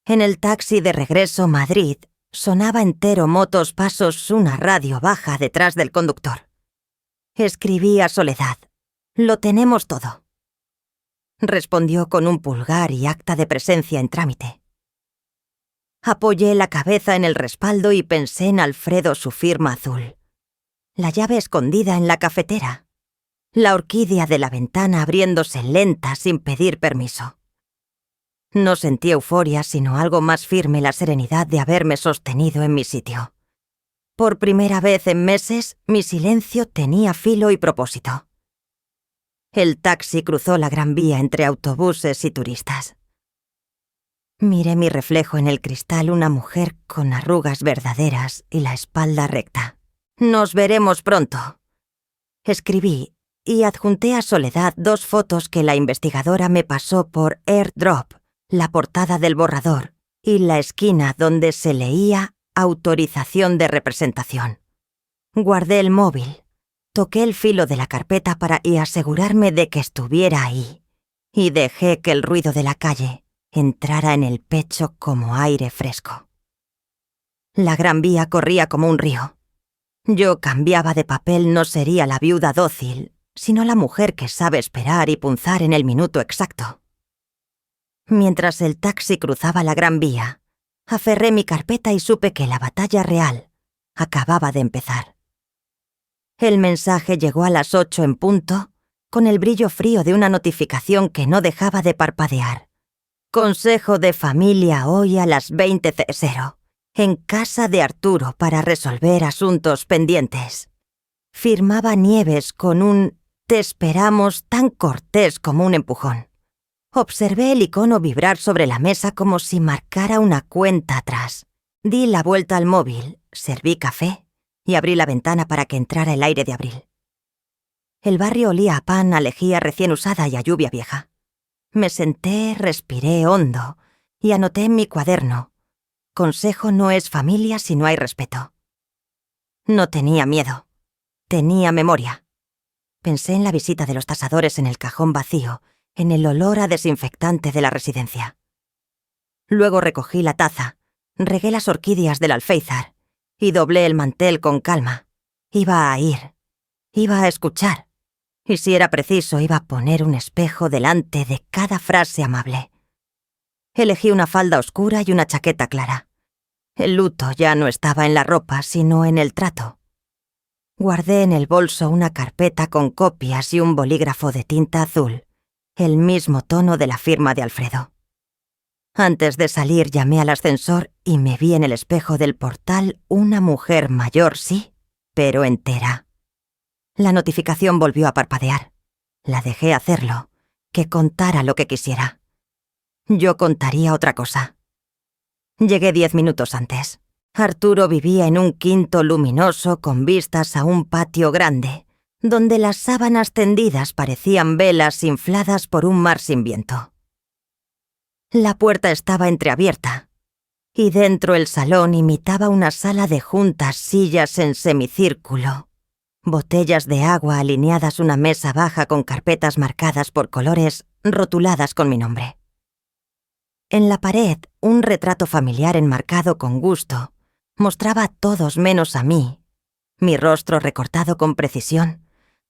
En el taxi de regreso a Madrid sonaba entero motos pasos una radio baja detrás del conductor. Escribí a Soledad: «Lo tenemos todo». Respondió con un pulgar y acta de presencia en trámite. Apoyé la cabeza en el respaldo y pensé en Alfredo, su firma azul. La llave escondida en la cafetera. La orquídea de la ventana abriéndose lenta sin pedir permiso. No sentí euforia, sino algo más firme, la serenidad de haberme sostenido en mi sitio. Por primera vez en meses, mi silencio tenía filo y propósito. El taxi cruzó la Gran Vía entre autobuses y turistas. Miré mi reflejo en el cristal, una mujer con arrugas verdaderas y la espalda recta. «Nos veremos pronto», escribí, y adjunté a Soledad 2 fotos que la investigadora me pasó por AirDrop, la portada del borrador y la esquina donde se leía «Autorización de representación». Guardé el móvil, toqué el filo de la carpeta para asegurarme de que estuviera ahí, y dejé que el ruido de la calle entrara en el pecho como aire fresco. La Gran Vía corría como un río. Yo cambiaba de papel, no sería la viuda dócil, sino la mujer que sabe esperar y punzar en el minuto exacto. Mientras el taxi cruzaba la Gran Vía, aferré mi carpeta y supe que la batalla real acababa de empezar. El mensaje llegó a las 8 en punto, con el brillo frío de una notificación que no dejaba de parpadear. «Consejo de familia hoy a las 20:00, en casa de Arturo para resolver asuntos pendientes». Firmaba Nieves con un «te esperamos» tan cortés como un empujón. Observé el icono vibrar sobre la mesa como si marcara una cuenta atrás. Di la vuelta al móvil, serví café y abrí la ventana para que entrara el aire de abril. El barrio olía a pan, a lejía recién usada y a lluvia vieja. Me senté, respiré hondo y anoté en mi cuaderno: «Consejo no es familia si no hay respeto». No tenía miedo. Tenía memoria. Pensé en la visita de los tasadores en el cajón vacío, en el olor a desinfectante de la residencia. Luego recogí la taza, regué las orquídeas del alféizar y doblé el mantel con calma. Iba a ir. Iba a escuchar. Y si era preciso, iba a poner un espejo delante de cada frase amable. Elegí una falda oscura y una chaqueta clara. El luto ya no estaba en la ropa, sino en el trato. Guardé en el bolso una carpeta con copias y un bolígrafo de tinta azul, el mismo tono de la firma de Alfredo. Antes de salir llamé al ascensor y me vi en el espejo del portal una mujer mayor, sí, pero entera. La notificación volvió a parpadear. La dejé hacerlo, que contara lo que quisiera. Yo contaría otra cosa. Llegué 10 minutos antes. Arturo vivía en un quinto luminoso con vistas a un patio grande, donde las sábanas tendidas parecían velas infladas por un mar sin viento. La puerta estaba entreabierta, y dentro el salón imitaba una sala de juntas, sillas en semicírculo, botellas de agua alineadas, una mesa baja con carpetas marcadas por colores rotuladas con mi nombre. En la pared, un retrato familiar enmarcado con gusto, mostraba a todos menos a mí. Mi rostro recortado con precisión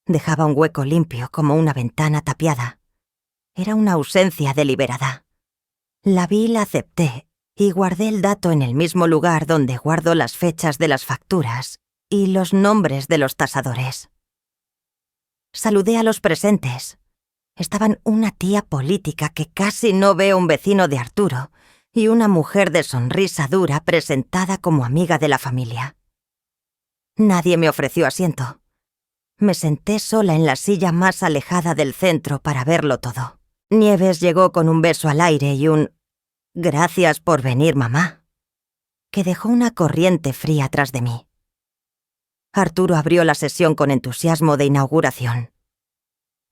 dejaba un hueco limpio como una ventana tapiada. Era una ausencia deliberada. La vi, la acepté y guardé el dato en el mismo lugar donde guardo las fechas de las facturas y los nombres de los tasadores. Saludé a los presentes. Estaban una tía política que casi no ve un vecino de Arturo y una mujer de sonrisa dura presentada como amiga de la familia. Nadie me ofreció asiento. Me senté sola en la silla más alejada del centro para verlo todo. Nieves llegó con un beso al aire y un «Gracias por venir, mamá», que dejó una corriente fría tras de mí. Arturo abrió la sesión con entusiasmo de inauguración.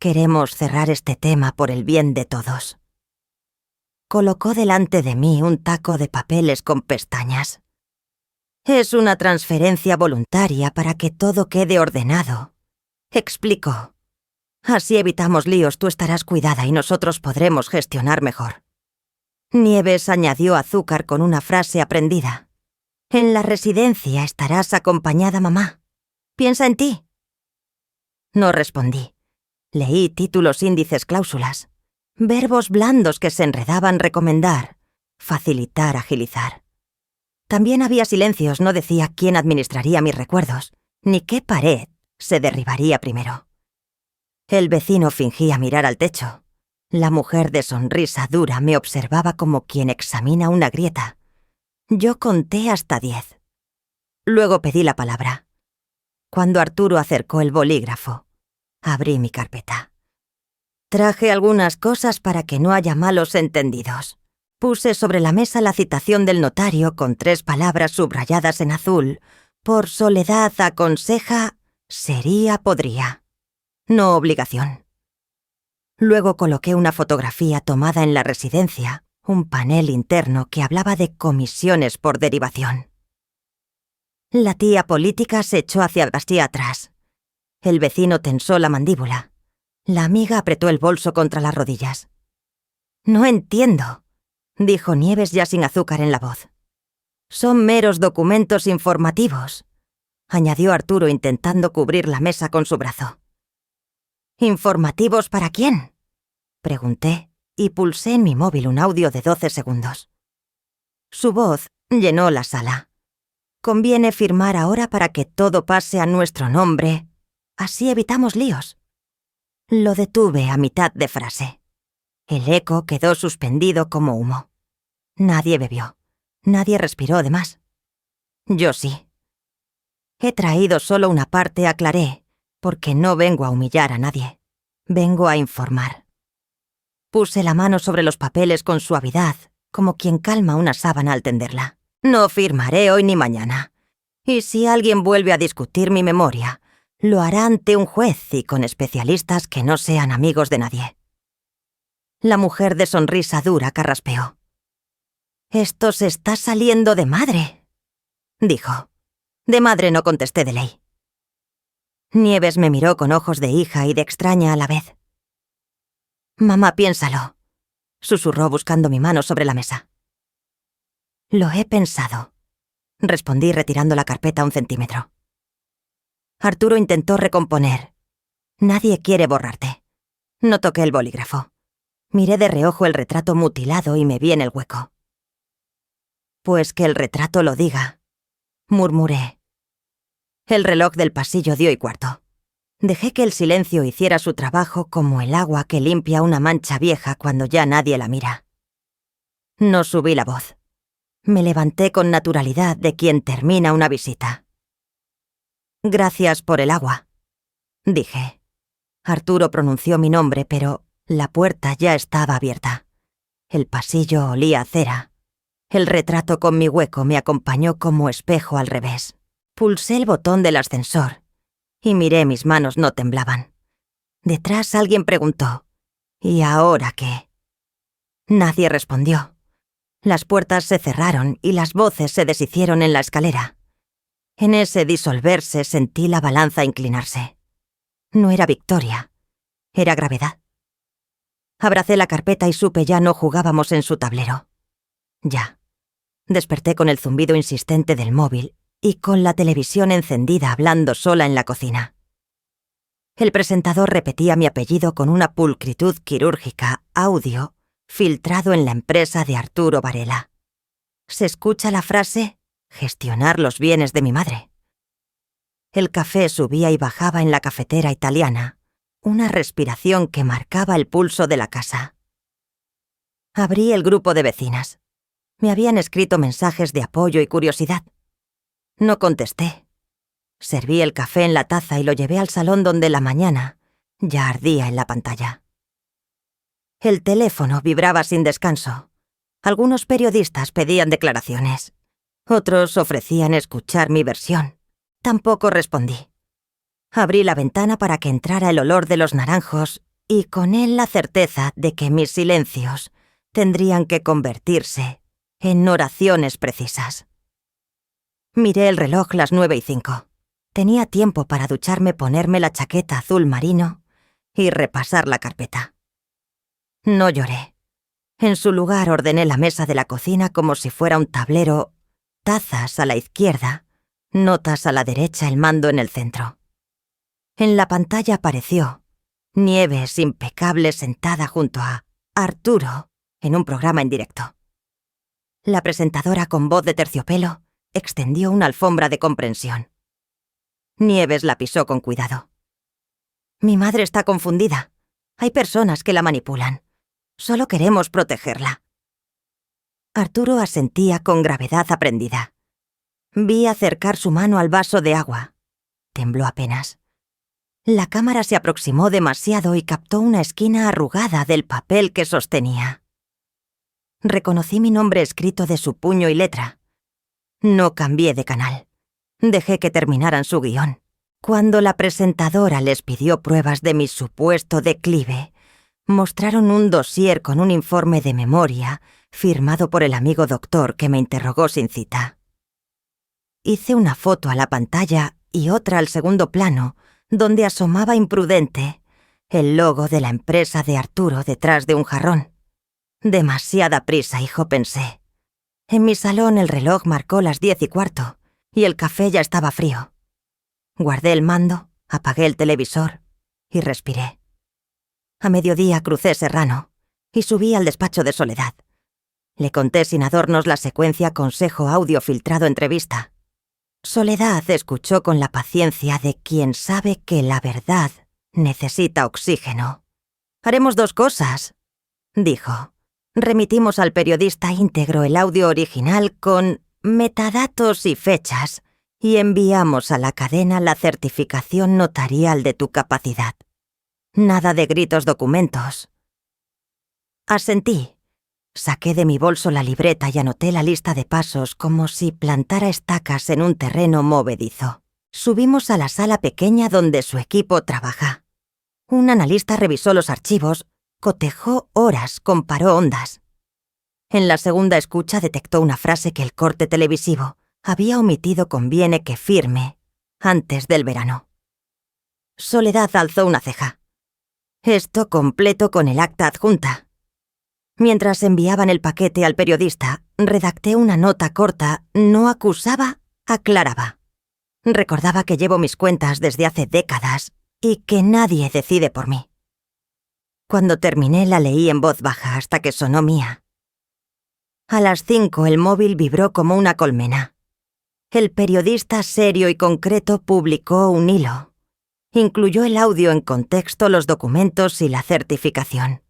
«Queremos cerrar este tema por el bien de todos». Colocó delante de mí un taco de papeles con pestañas. «Es una transferencia voluntaria para que todo quede ordenado», explicó. «Así evitamos líos, tú estarás cuidada y nosotros podremos gestionar mejor». Nieves añadió azúcar con una frase aprendida. «En la residencia estarás acompañada, mamá. Piensa en ti». No respondí. Leí títulos, índices, cláusulas. Verbos blandos que se enredaban: recomendar, facilitar, agilizar. También había silencios, no decía quién administraría mis recuerdos, ni qué pared se derribaría primero. El vecino fingía mirar al techo. La mujer de sonrisa dura me observaba como quien examina una grieta. Yo conté hasta 10. Luego pedí la palabra. Cuando Arturo acercó el bolígrafo, abrí mi carpeta. Traje algunas cosas para que no haya malos entendidos. Puse sobre la mesa la citación del notario con 3 palabras subrayadas en azul. Por soledad aconseja, sería, podría. No obligación. Luego coloqué una fotografía tomada en la residencia, un panel interno que hablaba de comisiones por derivación. La tía política se echó hacia atrás. El vecino tensó la mandíbula. La amiga apretó el bolso contra las rodillas. «No entiendo», dijo Nieves ya sin azúcar en la voz. «Son meros documentos informativos», añadió Arturo intentando cubrir la mesa con su brazo. «¿Informativos para quién?», pregunté y pulsé en mi móvil un audio de 12 segundos. Su voz llenó la sala. «Conviene firmar ahora para que todo pase a nuestro nombre. Así evitamos líos». Lo detuve a mitad de frase. El eco quedó suspendido como humo. Nadie bebió. Nadie respiró de más. Yo sí. «He traído solo una parte», aclaré, «porque no vengo a humillar a nadie. Vengo a informar». Puse la mano sobre los papeles con suavidad, como quien calma una sábana al tenderla. «No firmaré hoy ni mañana. Y si alguien vuelve a discutir mi memoria, lo hará ante un juez y con especialistas que no sean amigos de nadie». La mujer de sonrisa dura carraspeó. «Esto se está saliendo de madre», dijo. «De madre no», contesté de ley. Nieves me miró con ojos de hija y de extraña a la vez. «Mamá, piénsalo», susurró buscando mi mano sobre la mesa. «Lo he pensado», respondí retirando la carpeta 1 centímetro. Arturo intentó recomponer. «Nadie quiere borrarte». No toqué el bolígrafo. Miré de reojo el retrato mutilado y me vi en el hueco. «Pues que el retrato lo diga», murmuré. El reloj del pasillo dio 1:15. Dejé que el silencio hiciera su trabajo como el agua que limpia una mancha vieja cuando ya nadie la mira. No subí la voz. Me levanté con naturalidad de quien termina una visita. «Gracias por el agua», dije. Arturo pronunció mi nombre, pero la puerta ya estaba abierta. El pasillo olía a cera. El retrato con mi hueco me acompañó como espejo al revés. Pulsé el botón del ascensor y miré, mis manos no temblaban. Detrás alguien preguntó: «¿Y ahora qué?». Nadie respondió. Las puertas se cerraron y las voces se deshicieron en la escalera. En ese disolverse sentí la balanza inclinarse. No era victoria, era gravedad. Abracé la carpeta y supe ya no jugábamos en su tablero. Ya. Desperté con el zumbido insistente del móvil y con la televisión encendida hablando sola en la cocina. El presentador repetía mi apellido con una pulcritud quirúrgica, audio, filtrado en la empresa de Arturo Varela. Se escucha la frase «gestionar los bienes de mi madre». El café subía y bajaba en la cafetera italiana, una respiración que marcaba el pulso de la casa. Abrí el grupo de vecinas. Me habían escrito mensajes de apoyo y curiosidad. No contesté. Serví el café en la taza y lo llevé al salón donde la mañana ya ardía en la pantalla. El teléfono vibraba sin descanso. Algunos periodistas pedían declaraciones. Otros ofrecían escuchar mi versión. Tampoco respondí. Abrí la ventana para que entrara el olor de los naranjos y con él la certeza de que mis silencios tendrían que convertirse en oraciones precisas. Miré el reloj las 9:05. Tenía tiempo para ducharme, ponerme la chaqueta azul marino y repasar la carpeta. No lloré. En su lugar ordené la mesa de la cocina como si fuera un tablero, tazas a la izquierda, notas a la derecha, el mando en el centro. En la pantalla apareció Nieves impecable sentada junto a Arturo en un programa en directo. La presentadora con voz de terciopelo extendió una alfombra de comprensión. Nieves la pisó con cuidado. Mi madre está confundida. Hay personas que la manipulan. Solo queremos protegerla. Arturo asentía con gravedad aprendida. Vi acercar su mano al vaso de agua. Tembló apenas. La cámara se aproximó demasiado y captó una esquina arrugada del papel que sostenía. Reconocí mi nombre escrito de su puño y letra. No cambié de canal. Dejé que terminaran su guión. Cuando la presentadora les pidió pruebas de mi supuesto declive, mostraron un dossier con un informe de memoria firmado por el amigo doctor que me interrogó sin cita. Hice una foto a la pantalla y otra al segundo plano, donde asomaba imprudente el logo de la empresa de Arturo detrás de un jarrón. Demasiada prisa, hijo, pensé. En mi salón el reloj marcó las 10:15 y el café ya estaba frío. Guardé el mando, apagué el televisor y respiré. A mediodía crucé Serrano y subí al despacho de Soledad. Le conté sin adornos la secuencia consejo audio filtrado entrevista. Soledad escuchó con la paciencia de quien sabe que la verdad necesita oxígeno. «Haremos 2 cosas», dijo. Remitimos al periodista íntegro el audio original con metadatos y fechas y enviamos a la cadena la certificación notarial de tu capacidad. Nada de gritos documentos. Asentí. Saqué de mi bolso la libreta y anoté la lista de pasos como si plantara estacas en un terreno movedizo. Subimos a la sala pequeña donde su equipo trabaja. Un analista revisó los archivos, cotejó horas, comparó ondas. En la segunda escucha detectó una frase que el corte televisivo había omitido con viene que firme antes del verano. Soledad alzó una ceja. Esto completo con el acta adjunta. Mientras enviaban el paquete al periodista, redacté una nota corta, no acusaba, aclaraba. Recordaba que llevo mis cuentas desde hace décadas y que nadie decide por mí. Cuando terminé la leí en voz baja hasta que sonó mía. A las 5 el móvil vibró como una colmena. El periodista serio y concreto publicó un hilo. Incluyó el audio en contexto, los documentos y la certificación.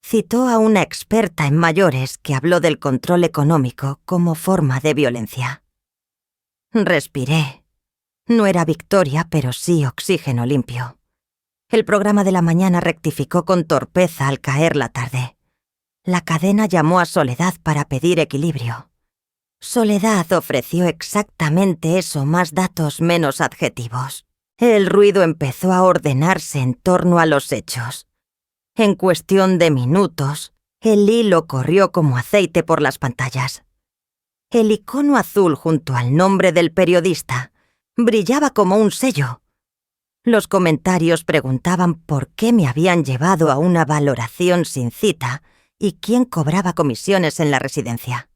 Citó a una experta en mayores que habló del control económico como forma de violencia. Respiré. No era victoria, pero sí oxígeno limpio. El programa de la mañana rectificó con torpeza al caer la tarde. La cadena llamó a Soledad para pedir equilibrio. Soledad ofreció exactamente eso, más datos, menos adjetivos. El ruido empezó a ordenarse en torno a los hechos. En cuestión de minutos, el hilo corrió como aceite por las pantallas. El icono azul junto al nombre del periodista brillaba como un sello. Los comentarios preguntaban por qué me habían llevado a una valoración sin cita y quién cobraba comisiones en la residencia.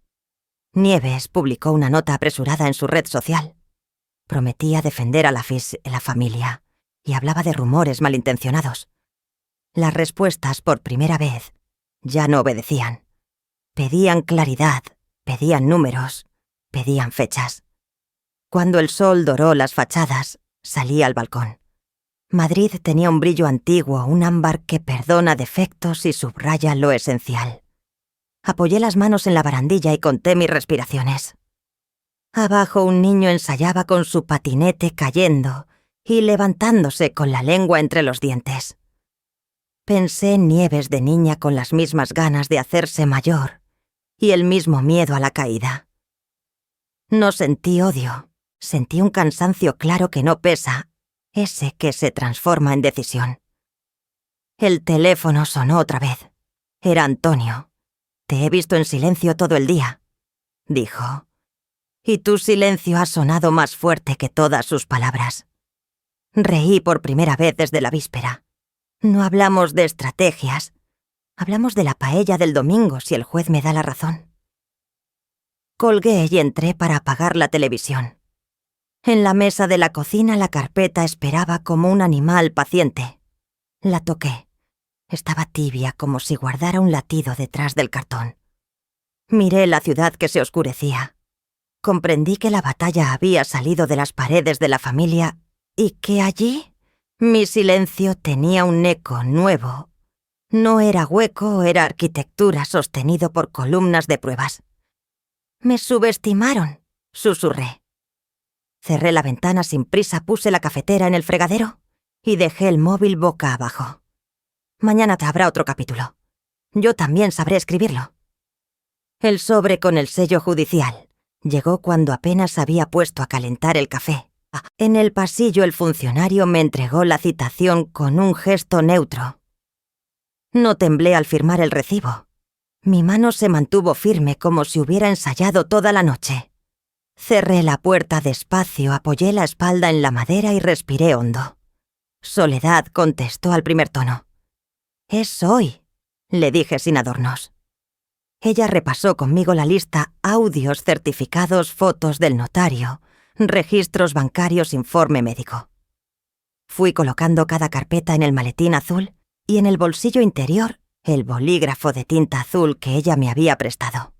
Nieves publicó una nota apresurada en su red social. Prometía defender a la familia y hablaba de rumores malintencionados. Las respuestas, por primera vez, ya no obedecían. Pedían claridad, pedían números, pedían fechas. Cuando el sol doró las fachadas, salí al balcón. Madrid tenía un brillo antiguo, un ámbar que perdona defectos y subraya lo esencial. Apoyé las manos en la barandilla y conté mis respiraciones. Abajo un niño ensayaba con su patinete cayendo y levantándose con la lengua entre los dientes. Pensé en Nieves de niña con las mismas ganas de hacerse mayor y el mismo miedo a la caída. No sentí odio, sentí un cansancio claro que no pesa, ese que se transforma en decisión. El teléfono sonó otra vez. Era Antonio. «Te he visto en silencio todo el día», dijo. «Y tu silencio ha sonado más fuerte que todas sus palabras». Reí por primera vez desde la víspera. No hablamos de estrategias. Hablamos de la paella del domingo, si el juez me da la razón. Colgué y entré para apagar la televisión. En la mesa de la cocina la carpeta esperaba como un animal paciente. La toqué. Estaba tibia, como si guardara un latido detrás del cartón. Miré la ciudad que se oscurecía. Comprendí que la batalla había salido de las paredes de la familia y que allí mi silencio tenía un eco nuevo. No era hueco, era arquitectura sostenido por columnas de pruebas. «Me subestimaron», susurré. Cerré la ventana sin prisa, puse la cafetera en el fregadero y dejé el móvil boca abajo. Mañana te habrá otro capítulo. Yo también sabré escribirlo. El sobre con el sello judicial llegó cuando apenas había puesto a calentar el café. En el pasillo el funcionario me entregó la citación con un gesto neutro. No temblé al firmar el recibo. Mi mano se mantuvo firme como si hubiera ensayado toda la noche. Cerré la puerta despacio, apoyé la espalda en la madera y respiré hondo. Soledad contestó al primer tono. «Es hoy», le dije sin adornos. Ella repasó conmigo la lista: audios, certificados, fotos del notario, registros bancarios, informe médico. Fui colocando cada carpeta en el maletín azul y en el bolsillo interior el bolígrafo de tinta azul que ella me había prestado.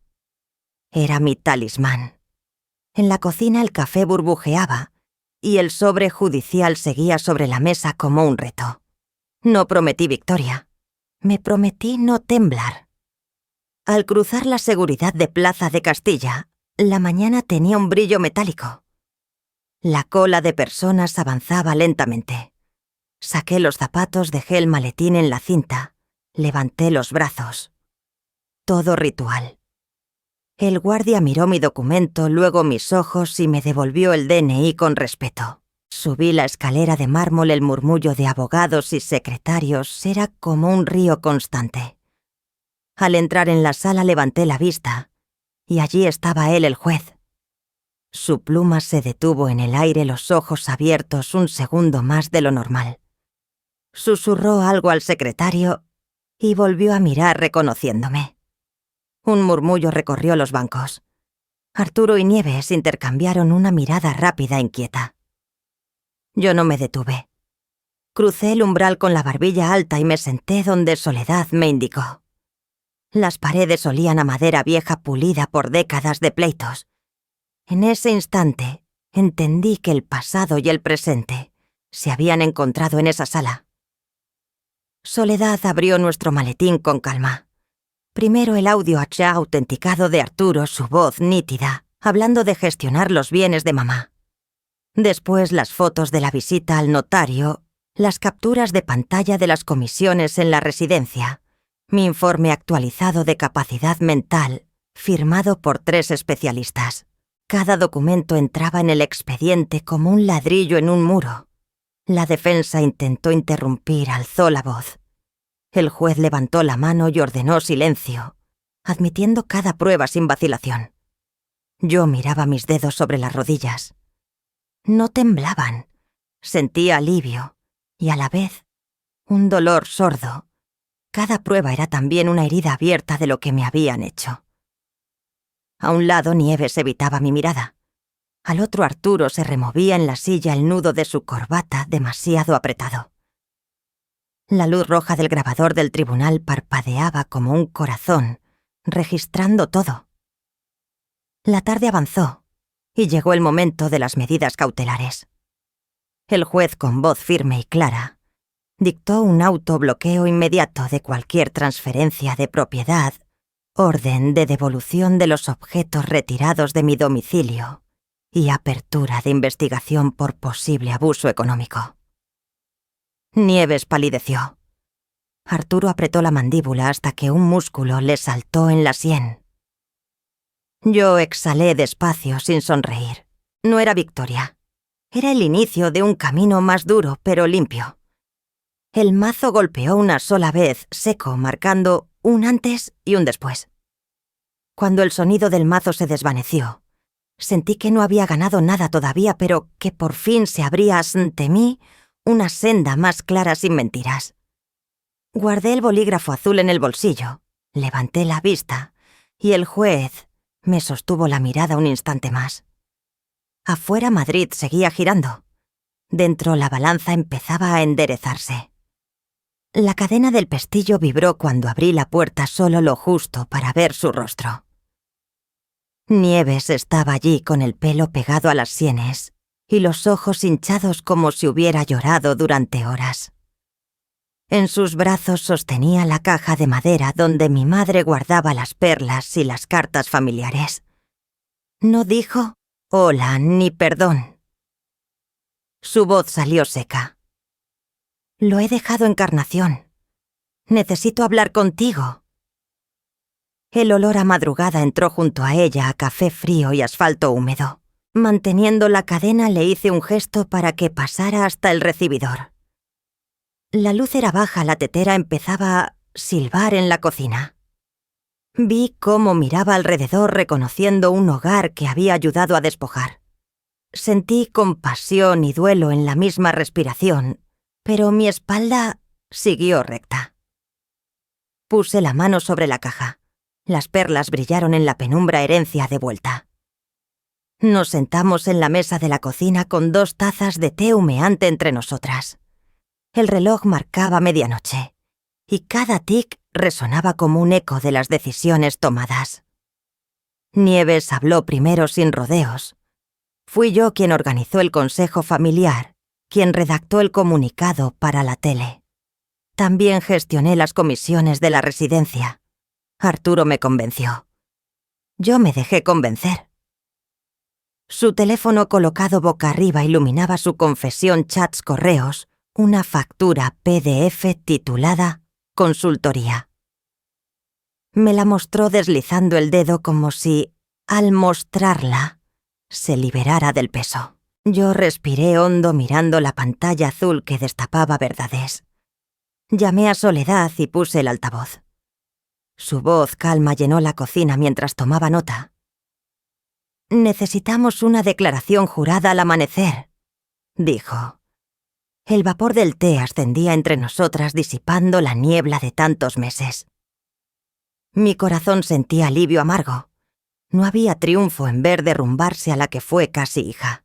Era mi talismán. En la cocina el café burbujeaba y el sobre judicial seguía sobre la mesa como un reto. No prometí victoria. Me prometí no temblar. Al cruzar la seguridad de Plaza de Castilla, la mañana tenía un brillo metálico. La cola de personas avanzaba lentamente. Saqué los zapatos, dejé el maletín en la cinta, levanté los brazos. Todo ritual. El guardia miró mi documento, luego mis ojos y me devolvió el DNI con respeto. Subí la escalera de mármol, el murmullo de abogados y secretarios era como un río constante. Al entrar en la sala levanté la vista, y allí estaba él, el juez. Su pluma se detuvo en el aire, los ojos abiertos un segundo más de lo normal. Susurró algo al secretario y volvió a mirar reconociéndome. Un murmullo recorrió los bancos. Arturo y Nieves intercambiaron una mirada rápida e inquieta. Yo no me detuve. Crucé el umbral con la barbilla alta y me senté donde Soledad me indicó. Las paredes olían a madera vieja pulida por décadas de pleitos. En ese instante entendí que el pasado y el presente se habían encontrado en esa sala. Soledad abrió nuestro maletín con calma. Primero el audio ya autenticado de Arturo, su voz nítida, hablando de gestionar los bienes de mamá. Después las fotos de la visita al notario, las capturas de pantalla de las comisiones en la residencia, mi informe actualizado de capacidad mental, firmado por 3 especialistas. Cada documento entraba en el expediente como un ladrillo en un muro. La defensa intentó interrumpir, alzó la voz. El juez levantó la mano y ordenó silencio, admitiendo cada prueba sin vacilación. Yo miraba mis dedos sobre las rodillas. No temblaban. Sentía alivio y a la vez un dolor sordo, Cada prueba era también una herida abierta de lo que me habían hecho. A un lado Nieves evitaba mi mirada. Al otro Arturo se removía en la silla el nudo de su corbata demasiado apretado. La luz roja del grabador del tribunal parpadeaba como un corazón, registrando todo. La tarde avanzó y llegó el momento de las medidas cautelares. El juez, con voz firme y clara, dictó un autobloqueo inmediato de cualquier transferencia de propiedad, orden de devolución de los objetos retirados de mi domicilio y apertura de investigación por posible abuso económico. Nieves palideció. Arturo apretó la mandíbula hasta que un músculo le saltó en la sien. Yo exhalé despacio sin sonreír. No era victoria. Era el inicio de un camino más duro, pero limpio. El mazo golpeó una sola vez, seco, marcando un antes y un después. Cuando el sonido del mazo se desvaneció, sentí que no había ganado nada todavía, pero que por fin se abría ante mí una senda más clara sin mentiras. Guardé el bolígrafo azul en el bolsillo, levanté la vista y el juez me sostuvo la mirada un instante más. Afuera Madrid seguía girando. Dentro la balanza empezaba a enderezarse. La cadena del pestillo vibró cuando abrí la puerta solo lo justo para ver su rostro. Nieves estaba allí con el pelo pegado a las sienes y los ojos hinchados como si hubiera llorado durante horas. En sus brazos sostenía la caja de madera donde mi madre guardaba las perlas y las cartas familiares. No dijo hola ni perdón. Su voz salió seca. Lo he dejado Encarnación. Necesito hablar contigo. El olor a madrugada entró junto a ella a café frío y asfalto húmedo. Manteniendo la cadena le hice un gesto para que pasara hasta el recibidor. La luz era baja, la tetera empezaba a silbar en la cocina. Vi cómo miraba alrededor reconociendo un hogar que había ayudado a despojar. Sentí compasión y duelo en la misma respiración, pero mi espalda siguió recta. Puse la mano sobre la caja. Las perlas brillaron en la penumbra herencia de vuelta. Nos sentamos en la mesa de la cocina con 2 tazas de té humeante entre nosotras. El reloj marcaba medianoche, y cada tic resonaba como un eco de las decisiones tomadas. Nieves habló primero sin rodeos. Fui yo quien organizó el consejo familiar, quien redactó el comunicado para la tele. También gestioné las comisiones de la residencia. Arturo me convenció. Yo me dejé convencer. Su teléfono colocado boca arriba iluminaba su confesión chats correos, una factura PDF titulada Consultoría. Me la mostró deslizando el dedo como si, al mostrarla, se liberara del peso. Yo respiré hondo mirando la pantalla azul que destapaba verdades. Llamé a Soledad y puse el altavoz. Su voz calma llenó la cocina mientras tomaba nota. «Necesitamos una declaración jurada al amanecer», dijo. El vapor del té ascendía entre nosotras disipando la niebla de tantos meses. Mi corazón sentía alivio amargo. No había triunfo en ver derrumbarse a la que fue casi hija.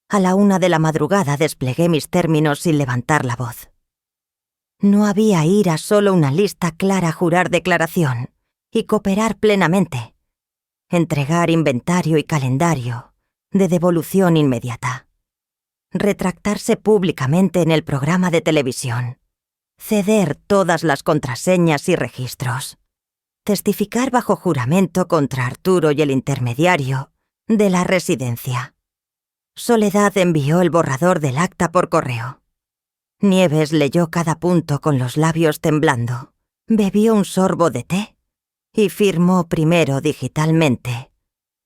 A la 1 de la madrugada desplegué mis términos sin levantar la voz. No había ira, solo una lista clara: jurar declaración y cooperar plenamente. Entregar inventario y calendario de devolución inmediata. Retractarse públicamente en el programa de televisión. Ceder todas las contraseñas y registros. Testificar bajo juramento contra Arturo y el intermediario de la residencia. Soledad envió el borrador del acta por correo. Nieves leyó cada punto con los labios temblando. Bebió un sorbo de té y firmó primero digitalmente,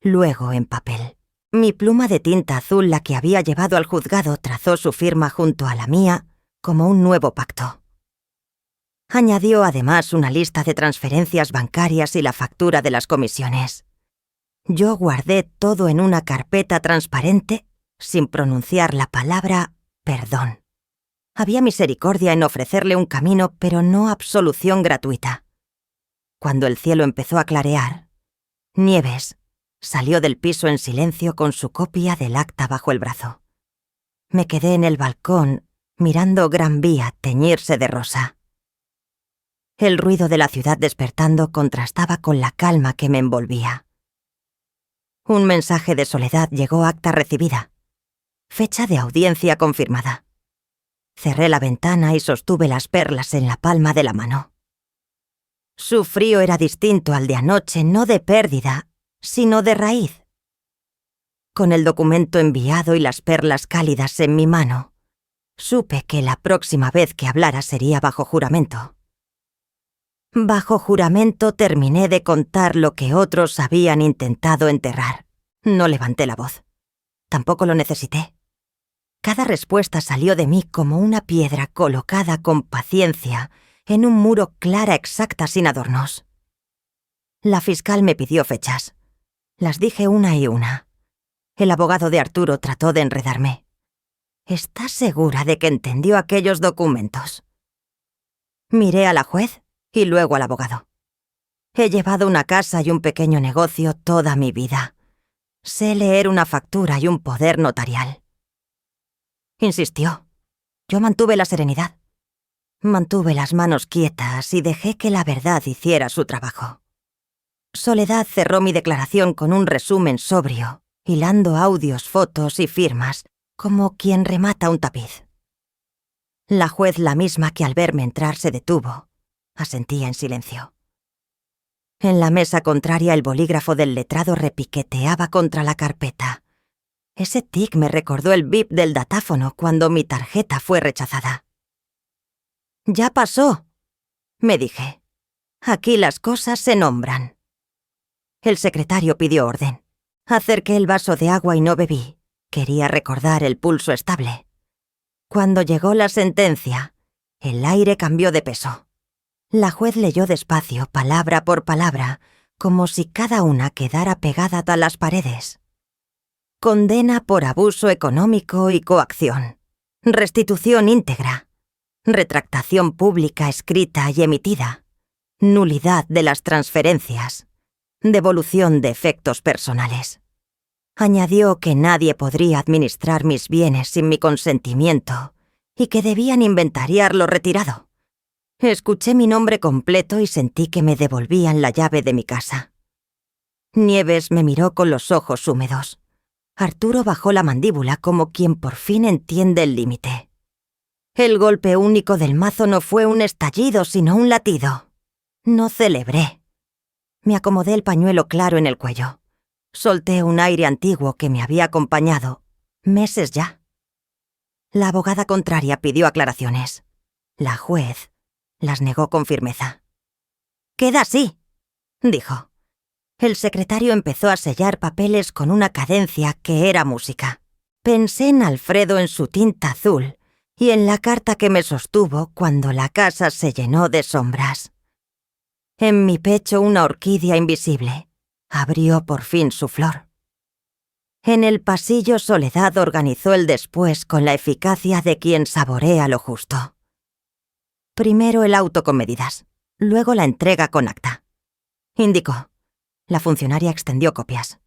luego en papel. Mi pluma de tinta azul, la que había llevado al juzgado, trazó su firma junto a la mía como un nuevo pacto. Añadió además una lista de transferencias bancarias y la factura de las comisiones. Yo guardé todo en una carpeta transparente sin pronunciar la palabra perdón. Había misericordia en ofrecerle un camino, pero no absolución gratuita. Cuando el cielo empezó a clarear, Nieves salió del piso en silencio con su copia del acta bajo el brazo. Me quedé en el balcón mirando Gran Vía teñirse de rosa. El ruido de la ciudad despertando contrastaba con la calma que me envolvía. Un mensaje de Soledad llegó acta recibida. Fecha de audiencia confirmada. Cerré la ventana y sostuve las perlas en la palma de la mano. Su frío era distinto al de anoche, no de pérdida, sino de raíz. Con el documento enviado y las perlas cálidas en mi mano, supe que la próxima vez que hablara sería bajo juramento. Bajo juramento terminé de contar lo que otros habían intentado enterrar. No levanté la voz. Tampoco lo necesité. Cada respuesta salió de mí como una piedra colocada con paciencia en un muro clara, exacta, sin adornos. La fiscal me pidió fechas. Las dije una y una. El abogado de Arturo trató de enredarme. ¿Estás segura de que entendió aquellos documentos? Miré a la juez y luego al abogado. He llevado una casa y un pequeño negocio toda mi vida. Sé leer una factura y un poder notarial. Insistió. Yo mantuve la serenidad. Mantuve las manos quietas y dejé que la verdad hiciera su trabajo. Soledad cerró mi declaración con un resumen sobrio, hilando audios, fotos y firmas, como quien remata un tapiz. La juez, la misma que al verme entrar se detuvo, asentía en silencio. En la mesa contraria el bolígrafo del letrado repiqueteaba contra la carpeta. Ese tic me recordó el bip del datáfono cuando mi tarjeta fue rechazada. «Ya pasó», me dije. «Aquí las cosas se nombran». El secretario pidió orden. Acerqué el vaso de agua y no bebí. Quería recordar el pulso estable. Cuando llegó la sentencia, el aire cambió de peso. La juez leyó despacio, palabra por palabra, como si cada una quedara pegada a las paredes. Condena por abuso económico y coacción. Restitución íntegra. Retractación pública escrita y emitida. Nulidad de las transferencias. Devolución de efectos personales. Añadió que nadie podría administrar mis bienes sin mi consentimiento y que debían inventariar lo retirado. Escuché mi nombre completo y sentí que me devolvían la llave de mi casa. Nieves me miró con los ojos húmedos. Arturo bajó la mandíbula como quien por fin entiende el límite. El golpe único del mazo no fue un estallido, sino un latido. No celebré. Me acomodé el pañuelo claro en el cuello. Solté un aire antiguo que me había acompañado meses ya. La abogada contraria pidió aclaraciones. La juez las negó con firmeza. «Queda así», dijo. El secretario empezó a sellar papeles con una cadencia que era música. Pensé en Alfredo en su tinta azul y en la carta que me sostuvo cuando la casa se llenó de sombras. En mi pecho una orquídea invisible abrió por fin su flor. En el pasillo Soledad organizó el después con la eficacia de quien saborea lo justo. Primero el auto con medidas, luego la entrega con acta. Indicó. La funcionaria extendió copias.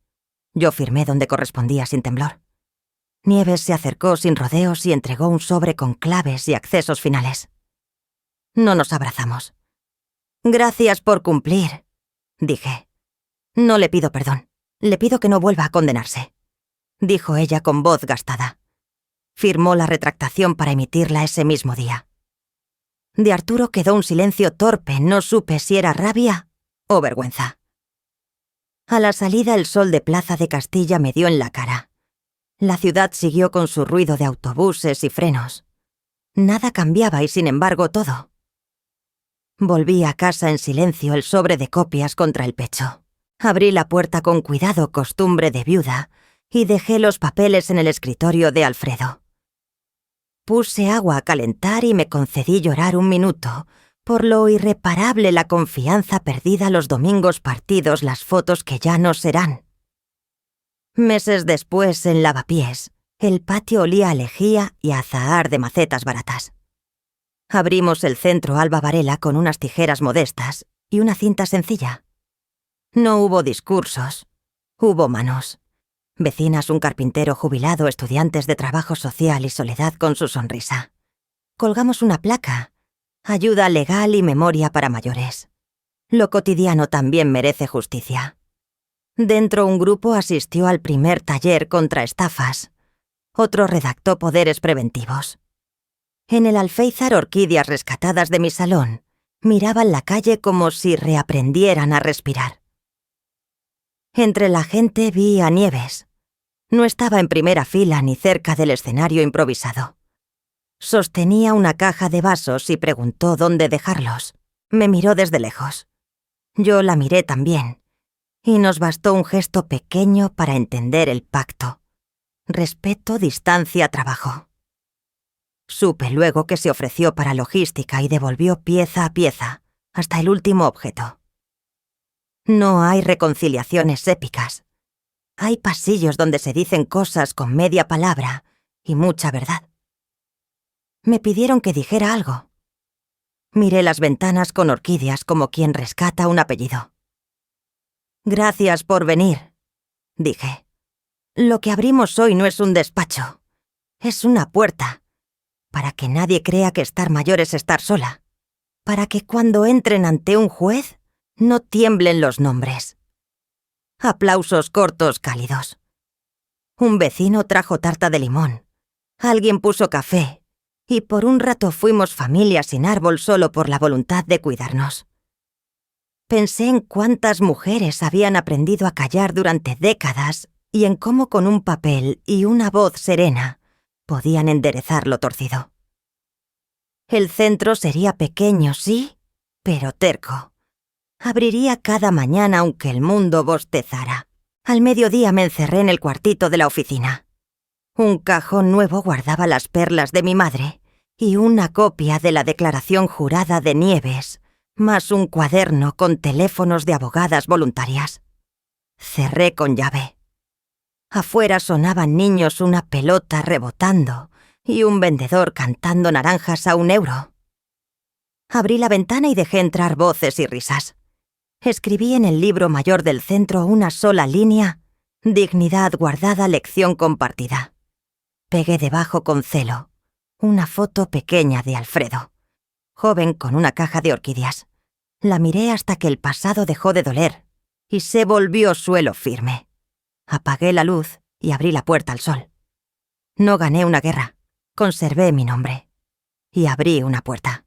Yo firmé donde correspondía sin temblor. Nieves se acercó sin rodeos y entregó un sobre con claves y accesos finales. No nos abrazamos. «Gracias por cumplir», dije. «No le pido perdón. Le pido que no vuelva a condenarse», dijo ella con voz gastada. Firmó la retractación para emitirla ese mismo día. De Arturo quedó un silencio torpe, no supe si era rabia o vergüenza. A la salida el sol de Plaza de Castilla me dio en la cara. La ciudad siguió con su ruido de autobuses y frenos. Nada cambiaba y sin embargo todo. Volví a casa en silencio, el sobre de copias contra el pecho. Abrí la puerta con cuidado, costumbre de viuda, y dejé los papeles en el escritorio de Alfredo. Puse agua a calentar y me concedí llorar un minuto, por lo irreparable la confianza perdida los domingos partidos, las fotos que ya no serán. Meses después, en Lavapiés, el patio olía a lejía y a azahar de macetas baratas. Abrimos el centro Alba Varela con unas tijeras modestas y una cinta sencilla. No hubo discursos, hubo manos. Vecinas, un carpintero jubilado, estudiantes de trabajo social y soledad con su sonrisa. Colgamos una placa: ayuda legal y memoria para mayores. Lo cotidiano también merece justicia. Dentro, un grupo asistió al primer taller contra estafas. Otro redactó poderes preventivos. En el alféizar, orquídeas rescatadas de mi salón miraban la calle como si reaprendieran a respirar. Entre la gente vi a Nieves. No estaba en primera fila ni cerca del escenario improvisado. Sostenía una caja de vasos y preguntó dónde dejarlos. Me miró desde lejos. Yo la miré también, y nos bastó un gesto pequeño para entender el pacto. Respeto, distancia, trabajo. Supe luego que se ofreció para logística y devolvió pieza a pieza, hasta el último objeto. No hay reconciliaciones épicas. Hay pasillos donde se dicen cosas con media palabra y mucha verdad. Me pidieron que dijera algo. Miré las ventanas con orquídeas como quien rescata un apellido. Gracias por venir, dije. Lo que abrimos hoy no es un despacho, es una puerta, para que nadie crea que estar mayor es estar sola, para que cuando entren ante un juez no tiemblen los nombres. Aplausos cortos, cálidos. Un vecino trajo tarta de limón, alguien puso café, y por un rato fuimos familia sin árbol solo por la voluntad de cuidarnos. Pensé en cuántas mujeres habían aprendido a callar durante décadas y en cómo con un papel y una voz serena podían enderezar lo torcido. El centro sería pequeño, sí, pero terco. Abriría cada mañana aunque el mundo bostezara. Al mediodía me encerré en el cuartito de la oficina. Un cajón nuevo guardaba las perlas de mi madre y una copia de la declaración jurada de Nieves, más un cuaderno con teléfonos de abogadas voluntarias. Cerré con llave. Afuera sonaban niños, una pelota rebotando y un vendedor cantando naranjas a €1. Abrí la ventana y dejé entrar voces y risas. Escribí en el libro mayor del centro una sola línea: dignidad guardada, lección compartida. Pegué debajo con celo una foto pequeña de Alfredo, joven con una caja de orquídeas. La miré hasta que el pasado dejó de doler y se volvió suelo firme. Apagué la luz y abrí la puerta al sol. No gané una guerra, conservé mi nombre y abrí una puerta.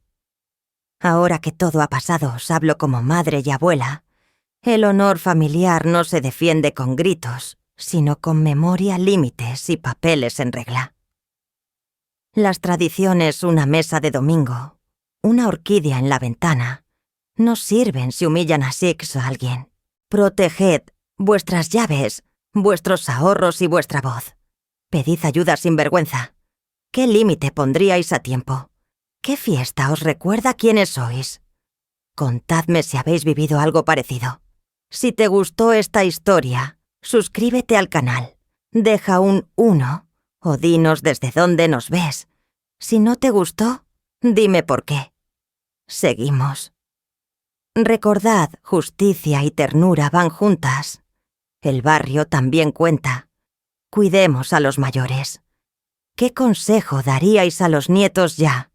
Ahora que todo ha pasado, os hablo como madre y abuela. El honor familiar no se defiende con gritos, sino con memoria, límites y papeles en regla. Las tradiciones, una mesa de domingo, una orquídea en la ventana, no sirven si humillan así a alguien. Proteged vuestras llaves, vuestros ahorros y vuestra voz. Pedid ayuda sin vergüenza. ¿Qué límite pondríais a tiempo? ¿Qué fiesta os recuerda quiénes sois? Contadme si habéis vivido algo parecido. Si te gustó esta historia, suscríbete al canal, deja un 1 o dinos desde dónde nos ves. Si no te gustó, dime por qué. Seguimos. Recordad, justicia y ternura van juntas. El barrio también cuenta. Cuidemos a los mayores. ¿Qué consejo daríais a los nietos ya?